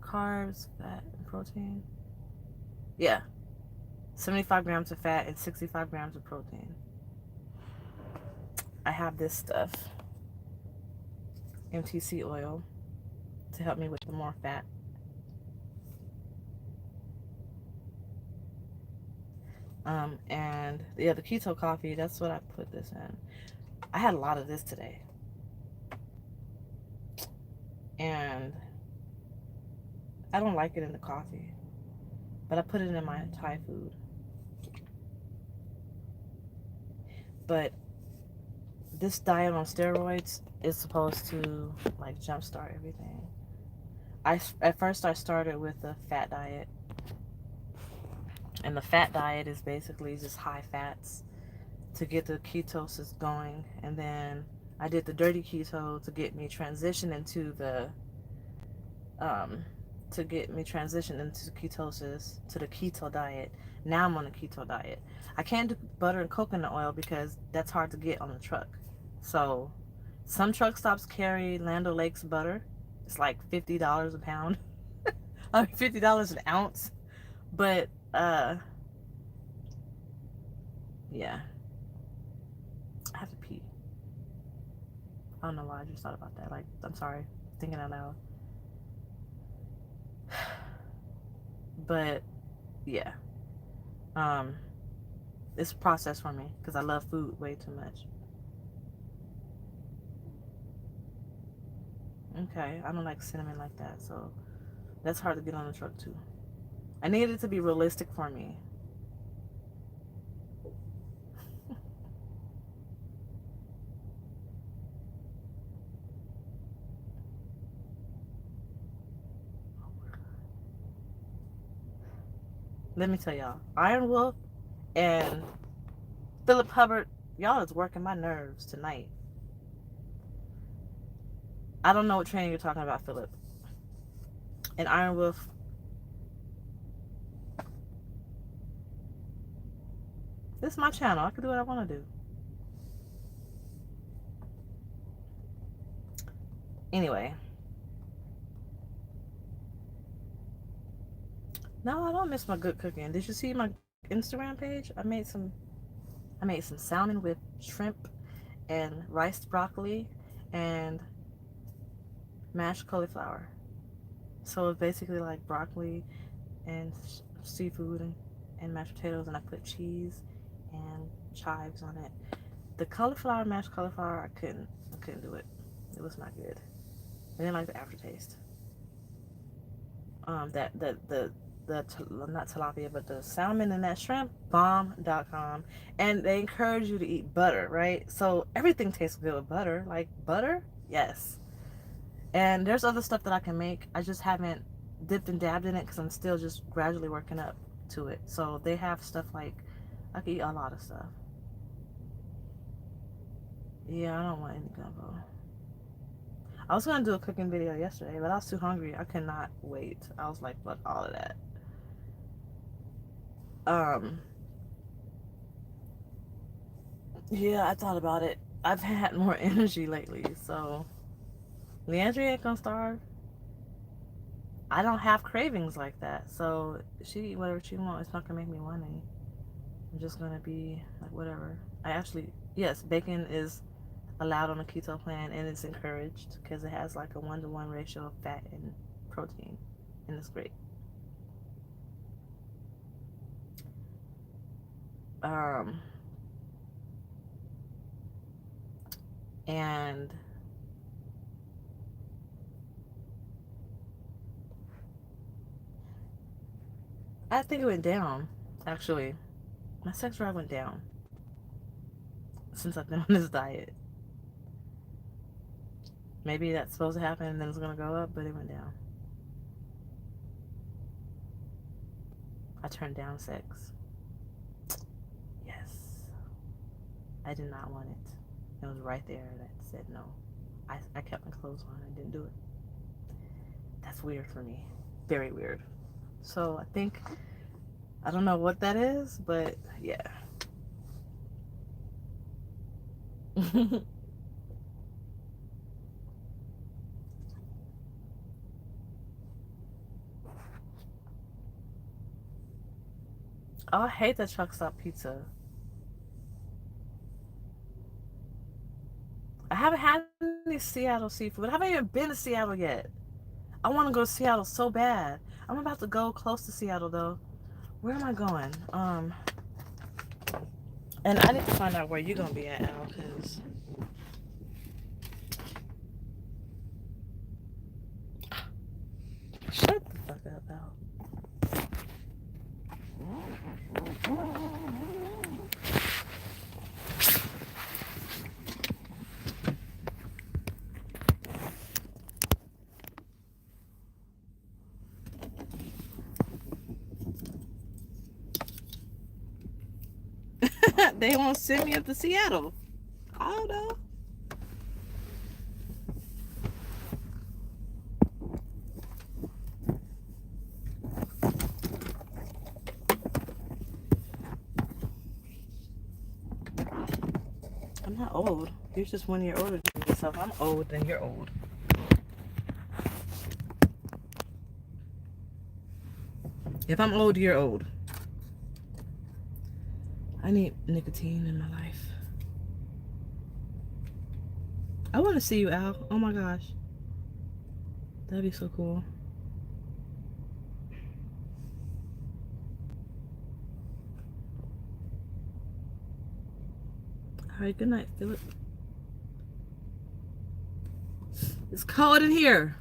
Carbs, fat, and protein. Yeah. 75 grams of fat and 65 grams of protein. I have this stuff, MTC oil, to help me with the more fat. And yeah, the keto coffee, that's what I put this in. I had a lot of this today. And I don't like it in the coffee, but I put it in my Thai food. But this diet on steroids is supposed to like jumpstart everything. At first I started with the fat diet, and the fat diet is basically just high fats to get the ketosis going, and then I did the dirty keto to get me transitioned into the um, ketosis to the keto diet. Now I'm on the keto diet. I can't do butter and coconut oil because that's hard to get on the truck. So some truck stops carry Land O'Lakes butter. It's like $50 a pound. I mean $50 an ounce. But yeah. I have to pee. I don't know why I just thought about that. Like, I'm sorry, thinking out loud. But yeah. It's a process for me because I love food way too much. Okay, I don't like cinnamon like that, so that's hard to get on the truck too. I need it to be realistic for me. Let me tell y'all, Iron Wolf and Philip Hubbard, y'all is working my nerves tonight. I don't know what training you're talking about, Philip. And Iron Wolf, this is my channel. I can do what I want to do. Anyway. No, I don't miss my good cooking. Did you see my Instagram page? I made some salmon with shrimp and riced broccoli and mashed cauliflower. So it's basically like broccoli and seafood and mashed potatoes, and I put cheese and chives on it. The mashed cauliflower, I couldn't do it. It was not good. I didn't like the aftertaste. Not tilapia, but the salmon and that shrimp, bomb.com. And they encourage you to eat butter, right? So everything tastes good with butter. Like butter, yes. And there's other stuff that I can make. I just haven't dipped and dabbed in it because I'm still just gradually working up to it. So they have stuff like, I can eat a lot of stuff. Yeah, I don't want any gumbo. I was gonna do a cooking video yesterday, but I was too hungry. I could not wait. I was like, fuck all of that. Yeah, I thought about it. I've had more energy lately, so Leandria ain't gonna starve. I don't have cravings like that, so she eat whatever she wants. It's not gonna make me want any. I'm just gonna be like whatever. Yes, bacon is allowed on a keto plan, and it's encouraged because it has like a 1-to-1 ratio of fat and protein, and it's great. And I think it went down, actually. My sex drive went down since I've been on this diet. Maybe that's supposed to happen and then it's gonna go up, but it went down. I turned down sex. Yes. I did not want it. It was right there that said no. I kept my clothes on. I didn't do it. That's weird for me. Very weird. So I don't know what that is, but yeah. Oh, I hate that truck stop pizza. I haven't had any Seattle seafood. I haven't even been to Seattle yet. I want to go to Seattle so bad. I'm about to go close to Seattle though. Where am I going? And I need to find out where you're gonna be at, Al, because shut the fuck up, Al. they won't send me up to Seattle. I don't know. I'm not old. You're just 1 year older than me. So if I'm old, then you're old. If I'm old, you're old. I need nicotine in my life. I want to see you, Al. Oh my gosh. That'd be so cool. Alright, good night, Philip. It's cold in here.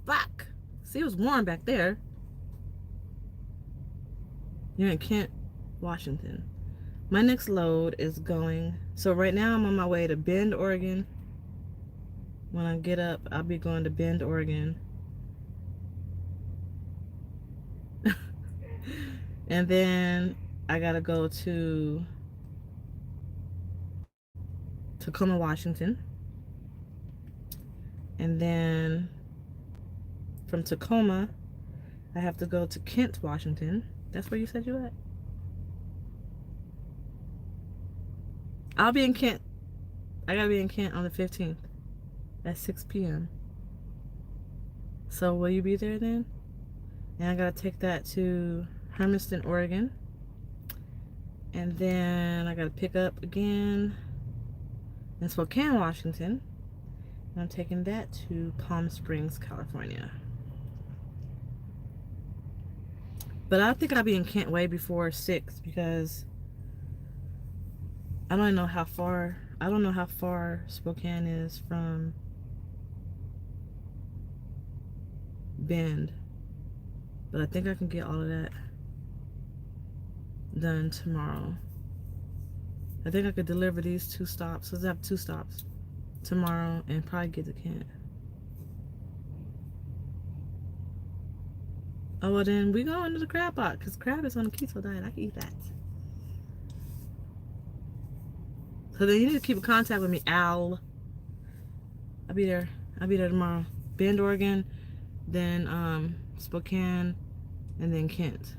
Fuck. See, it was warm back there. You're in Kent, Washington. My next load is going... So right now I'm on my way to Bend, Oregon. When I get up, I'll be going to Bend, Oregon. And then I gotta go to Tacoma, Washington. And then from Tacoma, I have to go to Kent, Washington. That's where you said you at? I'll be in Kent. I gotta be in Kent on the 15th at 6 p.m. So will you be there then? And I gotta take that to Hermiston, Oregon. And then I gotta pick up again in Spokane, Washington. And I'm taking that to Palm Springs, California. But I think I'll be in Kent way before 6 because I don't know how far Spokane is from Bend. But I think I can get all of that done tomorrow. I think I could deliver these 2 stops. Let's have 2 stops tomorrow and probably get to Kent. Oh, well then we go into the crab pot because crab is on a keto diet. I can eat that. So then you need to keep in contact with me, Al. I'll be there. I'll be there tomorrow. Bend, Oregon, then Spokane, and then Kent.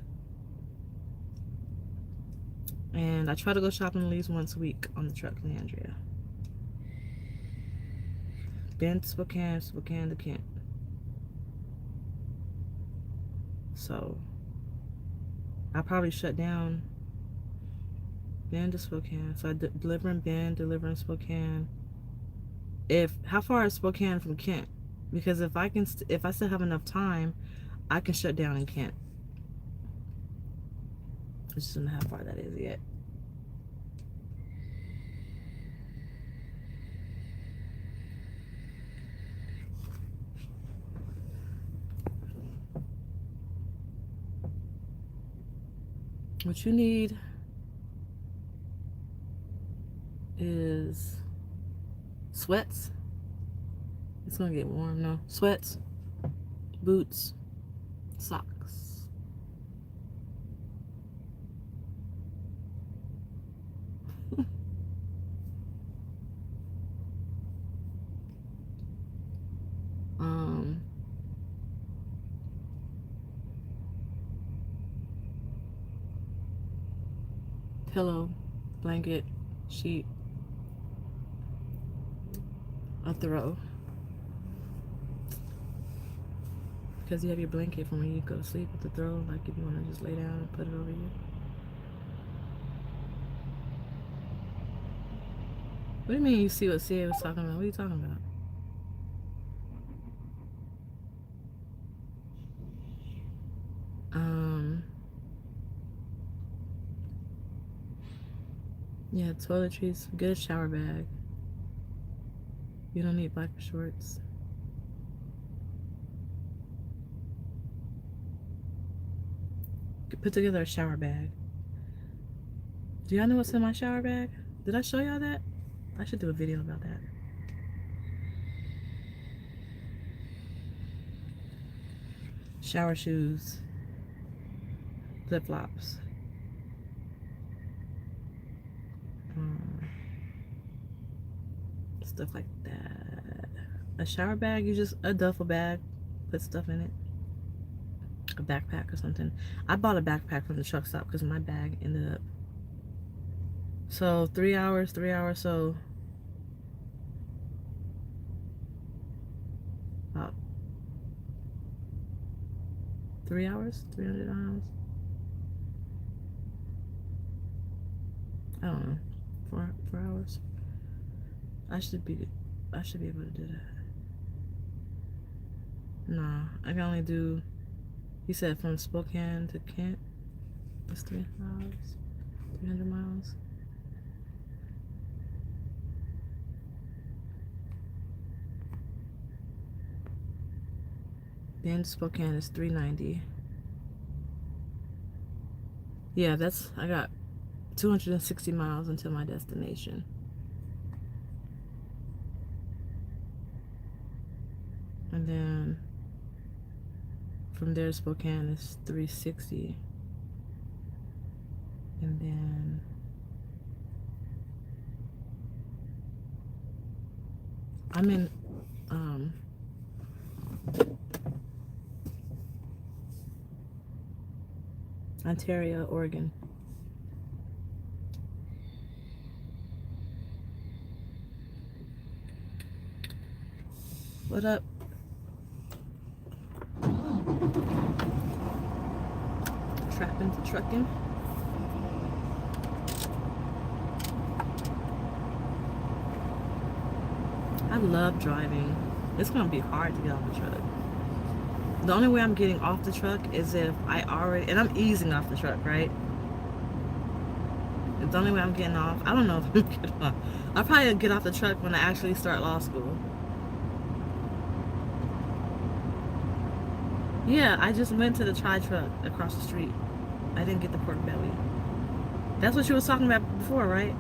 And I try to go shopping at least once a week on the truck, Leandria. Bend, Spokane, Spokane to Kent. So I'll probably shut down Bend to Spokane. So I deliver in Bend, deliver in Spokane. How far is Spokane from Kent? Because if I still have enough time, I can shut down in Kent. I just don't know how far that is yet. What you need is sweats. It's gonna get warm, no. Sweats, boots, socks. Pillow, blanket, sheet, a throw. Because you have your blanket from when you go to sleep with the throw, like if you want to just lay down and put it over you. What do you mean you see what Sia was talking about? What are you talking about? Yeah, toiletries, get a shower bag. You don't need biker shorts. Put together a shower bag. Do y'all know what's in my shower bag? Did I show y'all that? I should do a video about that. Shower shoes, flip-flops. stuff like that. A shower bag, you just, a duffel bag, put stuff in it. A backpack or something. I bought a backpack from the truck stop because my bag ended up. So 3 hours, so about 3 hours, 300 miles. I don't know, 4 hours. I should be able to do that. No, I can only do. He said from Spokane to Kent. That's 3 hours, 300 miles. Then Spokane is 390. Yeah, I got 260 miles until my destination. And then from there, Spokane is 360. And then I'm in Ontario, Oregon. What up? Trapping to trucking. I love driving. It's gonna be hard to get off the truck. The only way I'm getting off the truck is if and I'm easing off the truck, right? The only way I'm getting off, I don't know if I'm gonna get off. I'll probably get off the truck when I actually start law school. Yeah, I just went to the truck across the street. I didn't get the pork belly. That's what you was talking about before, right?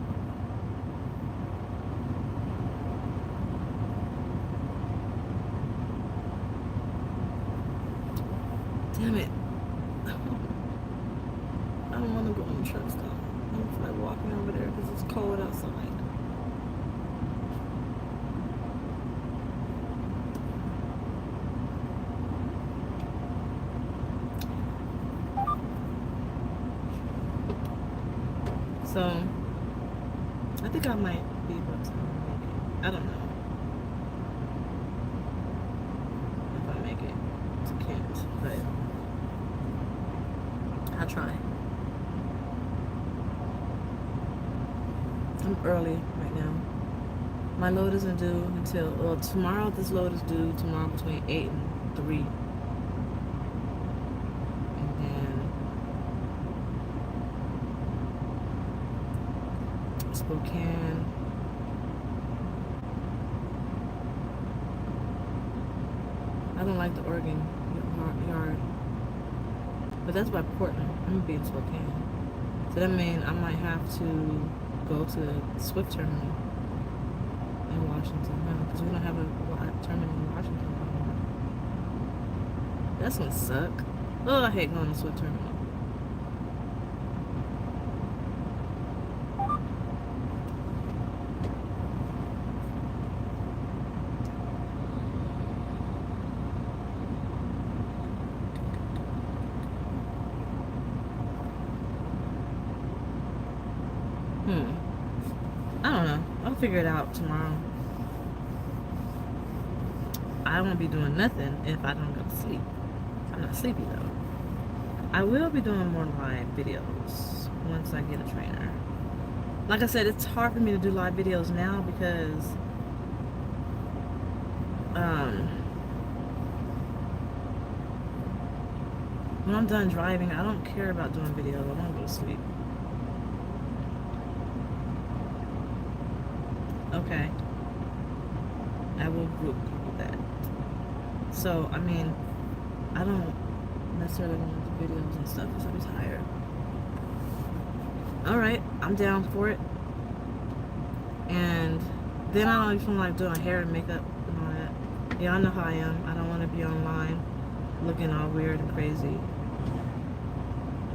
Damn it. I don't want to go on the truck stop. I'm like walking over there because it's cold outside. So, I think I might be able to make it. I don't know if I make it to Kent, but I'll try. I'm early right now. My load isn't due until, well, tomorrow this load is due tomorrow between 8 and 3. And then Spokane. I don't like the Oregon yard. But that's by Portland. I'm gonna be in Spokane. So that means I might have to go to the Swift terminal in Washington now because we don't have a terminal in Washington anymore. That's gonna suck. Oh, I hate going to Swift terminal. I don't know. I'll figure it out tomorrow. I won't be doing nothing if I don't go to sleep. I'm not sleepy though. I will be doing more live videos once I get a trainer. Like I said, it's hard for me to do live videos now because when I'm done driving, I don't care about doing videos. I want to go to sleep. Okay. I will group with that. So, I mean, I don't necessarily want to do videos and stuff because I'll be tired. Alright, I'm down for it. And then I don't even like doing hair and makeup and all that. Yeah, I know how I am. I don't want to be online looking all weird and crazy.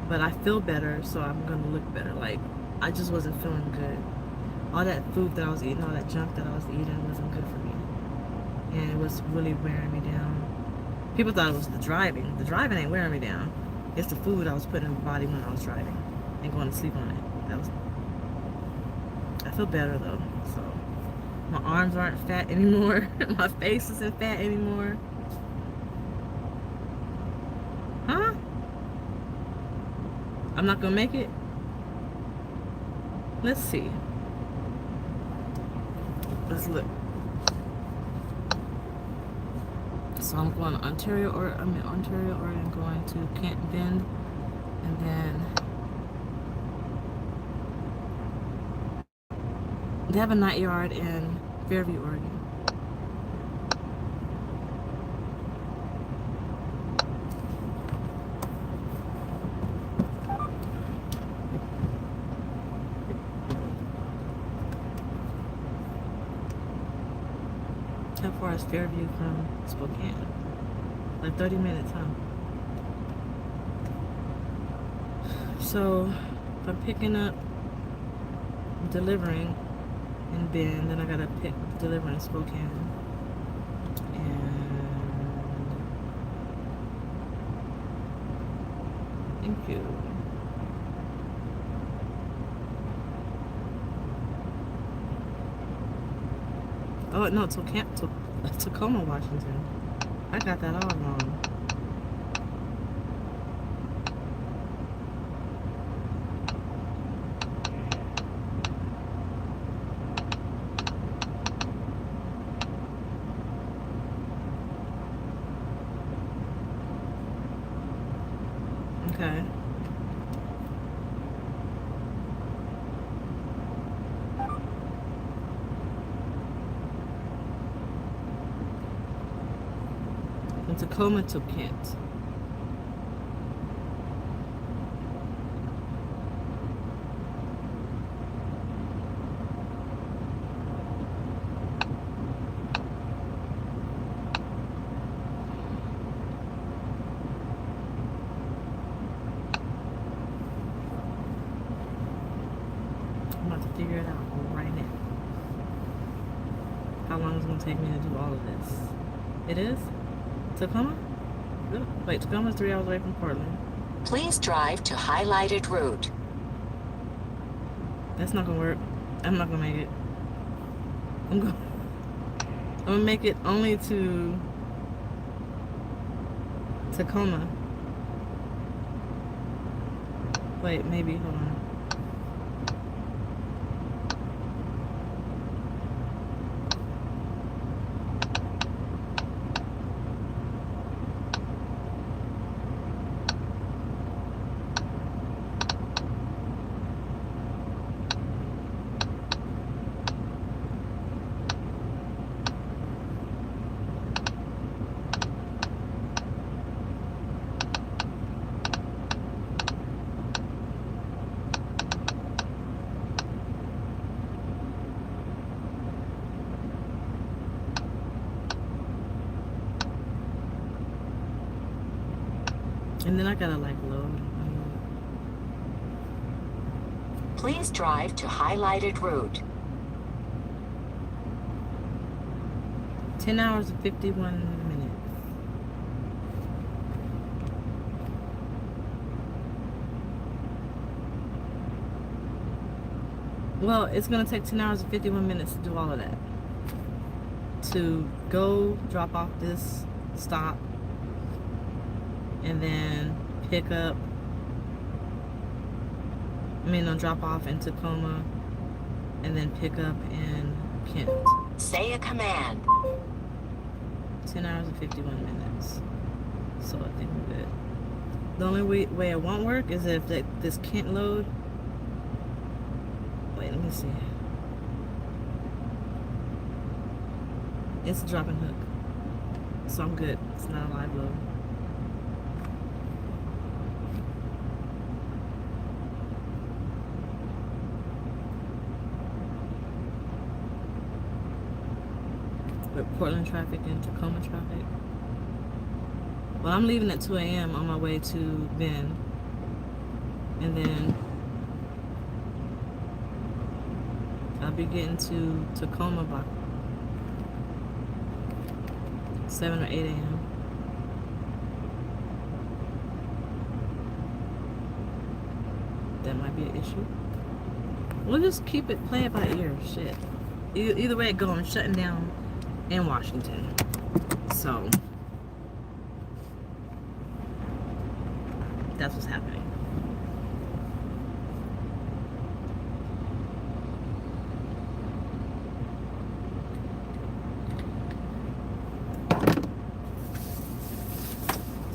But I feel better, so I'm going to look better. Like, I just wasn't feeling good. all that food that I was eating, all that junk that I was eating wasn't good for me. And it was really wearing me down. People thought it was the driving. The driving ain't wearing me down. It's the food I was putting in my body when I was driving and going to sleep on it. I feel better though. So my arms aren't fat anymore. My face isn't fat anymore. Huh? I'm not gonna make it? Let's see. Let's look. So I'm going to Ontario, Oregon, going to Canton Bend, and then they have a night yard in Fairview, Oregon. How far is Fairview from Spokane? Like 30 minutes, huh? So if I'm picking up, delivering in Bend, then I gotta pick deliver in Spokane. And thank you. Oh no, Tacoma, Washington. I got that all wrong. Okay. From Tacoma to Kent. I'm about to figure it out right now. How long is it going to take me to do all of this? It is? Tacoma? Wait, Tacoma's 3 hours away from Portland. Please drive to highlighted route. That's not gonna work. I'm not gonna make it. I'm gonna make it only to Tacoma. Wait, maybe, hold on. And then I gotta like load. Please drive to highlighted route. 10 hours and 51 minutes. Well, it's gonna take 10 hours and 51 minutes to do all of that. To go drop off this stop and then pick up, drop off in Tacoma and then pick up in Kent. Say a command. 10 hours and 51 minutes. So I think we're good. The only way it won't work is if this can't load. Wait, let me see. It's a drop and hook. So I'm good. It's not a live load. With Portland traffic and Tacoma traffic. Well, I'm leaving at 2 a.m. on my way to Bend. And then I'll be getting to Tacoma by 7 or 8 a.m. That might be an issue. We'll just play it by ear. Shit. Either way it goes, I'm shutting down in Washington. So that's what's happening.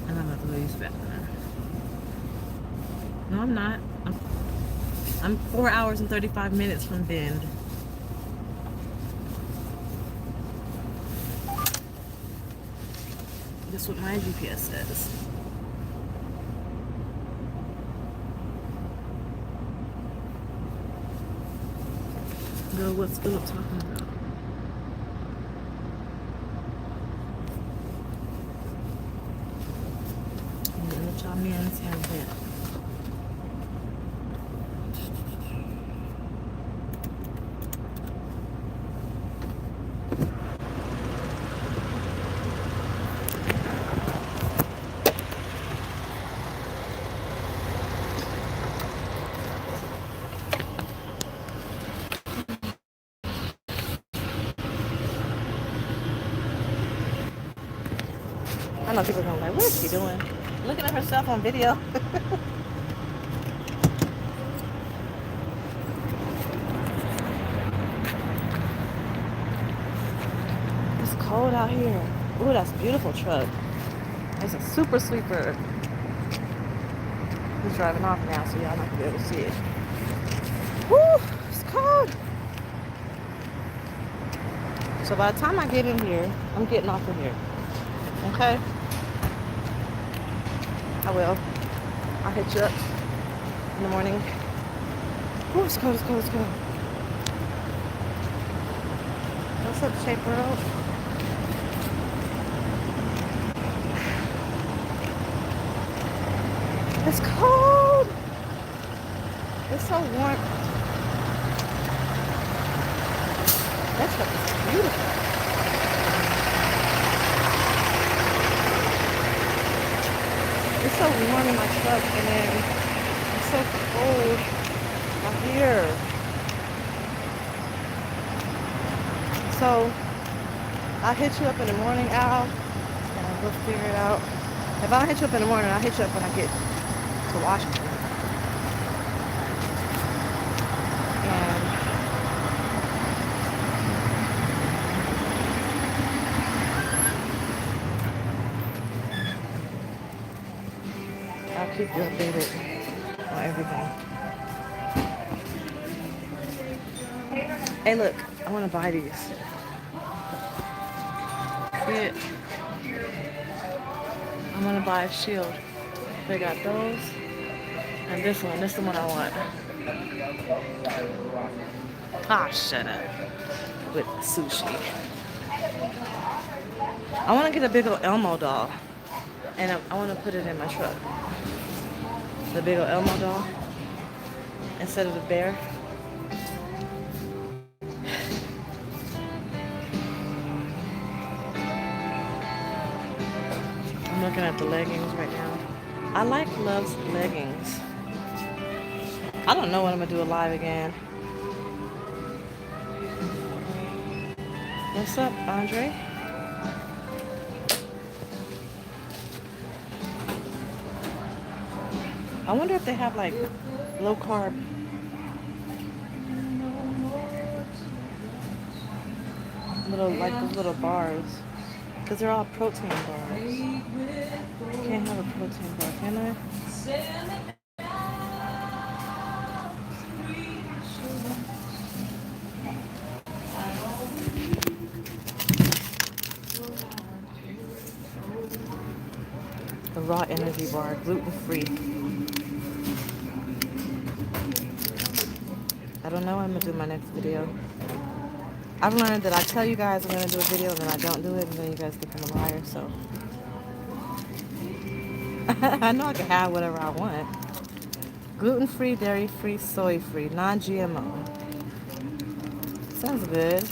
And I'm about to leave back there. No, I'm not. I'm 4 hours and 35 minutes from Bend. That's what my GPS says. Girl, what's Philip talking about? Let y'all men have that. I know people are going like, what is she doing? Looking at herself on video. It's cold out here. Ooh, that's a beautiful truck. It's a super sweeper. He's driving off now, so y'all not gonna be able to see it. Woo, it's cold. So by the time I get in here, I'm getting off of here. Okay? I will. I'll hit you up in the morning. Ooh, it's cold, it's cold, it's cold. What's up, Shape World? It's cold. It's so warm. That truck is beautiful. It's so warm in my truck, and then it's so cold out here. So I'll hit you up in the morning, Al, and we'll figure it out. If I don't hit you up in the morning, I'll hit you up when I get to Washington. And I'll keep you updated on everything. Hey, look, I want to buy these. See it? I'm going to buy a shield. They got those. And this one. This is the one I want. Ah, shut up. With sushi. I want to get a big old Elmo doll. And I want to put it in my truck. The big old Elmo doll. Instead of the bear. I'm looking at the leggings right now. I like Love's leggings. I don't know when I'm going to do a live again. What's up, Andre? I wonder if they have like low carb. Like those little bars. Because they're all protein bars. Can't have a protein bar, can I? A raw energy bar, gluten-free. I don't know when I'm going to do my next video. I've learned that I tell you guys I'm going to do a video and then I don't do it and then you guys think I'm a liar, so. I know I can have whatever I want. Gluten-free, dairy-free, soy-free, non-GMO. Sounds good.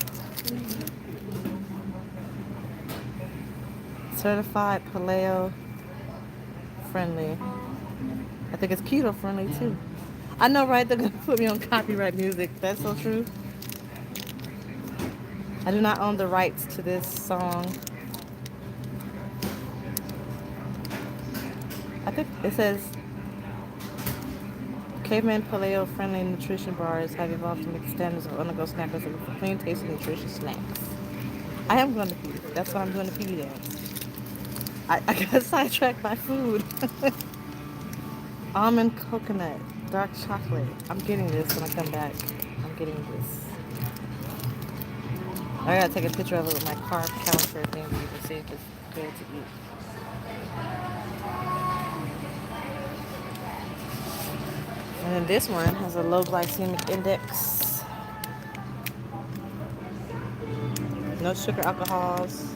Certified paleo friendly. I think it's keto friendly too. I know, right? They're gonna put me on copyright music. That's so true. I do not own the rights to this song. I think it says caveman paleo friendly nutrition bars have evolved to make standards of on-the-go snackers for clean, tasty, nutritious snacks. I am going to pee. That's what I'm doing to pee dance. I got sidetracked by food. Almond coconut, dark chocolate. I'm getting this when I come back. I'm getting this. I gotta take a picture of it with my carb counter thing so you can see if it's good to eat. And then this one has a low glycemic index. No sugar alcohols.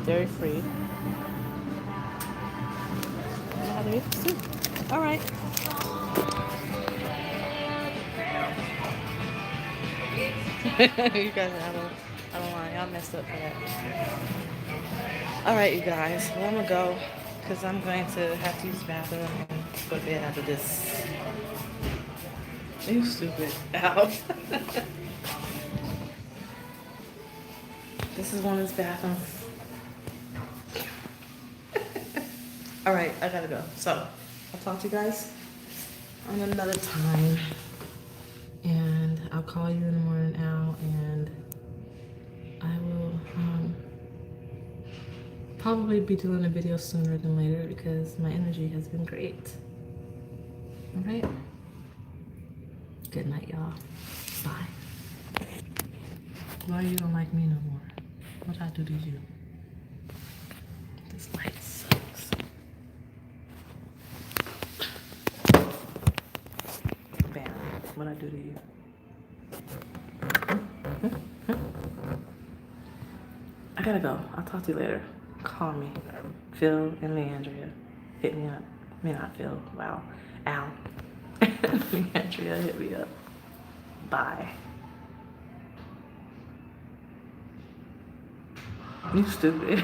Dairy free. All right. You guys, I don't lie. Y'all messed up for that. All right, you guys. Well, I'm gonna go because I'm going to have to use the bathroom and go to bed after this. You stupid. Ow. This is one of his bathrooms. All right, I gotta go. So I'll talk to you guys on another time. And I'll call you in the morning, Al, and I will probably be doing a video sooner than later because my energy has been great. All right? Good night, y'all. Bye. Why you don't like me no more? What I do to you? This light sucks. Bam. What I do to you? I gotta go. I'll talk to you later. Call me. Phil and Leandria. Hit me up. I mean, not Phil. Wow. Al. Leandria, hit me up. Bye. You stupid.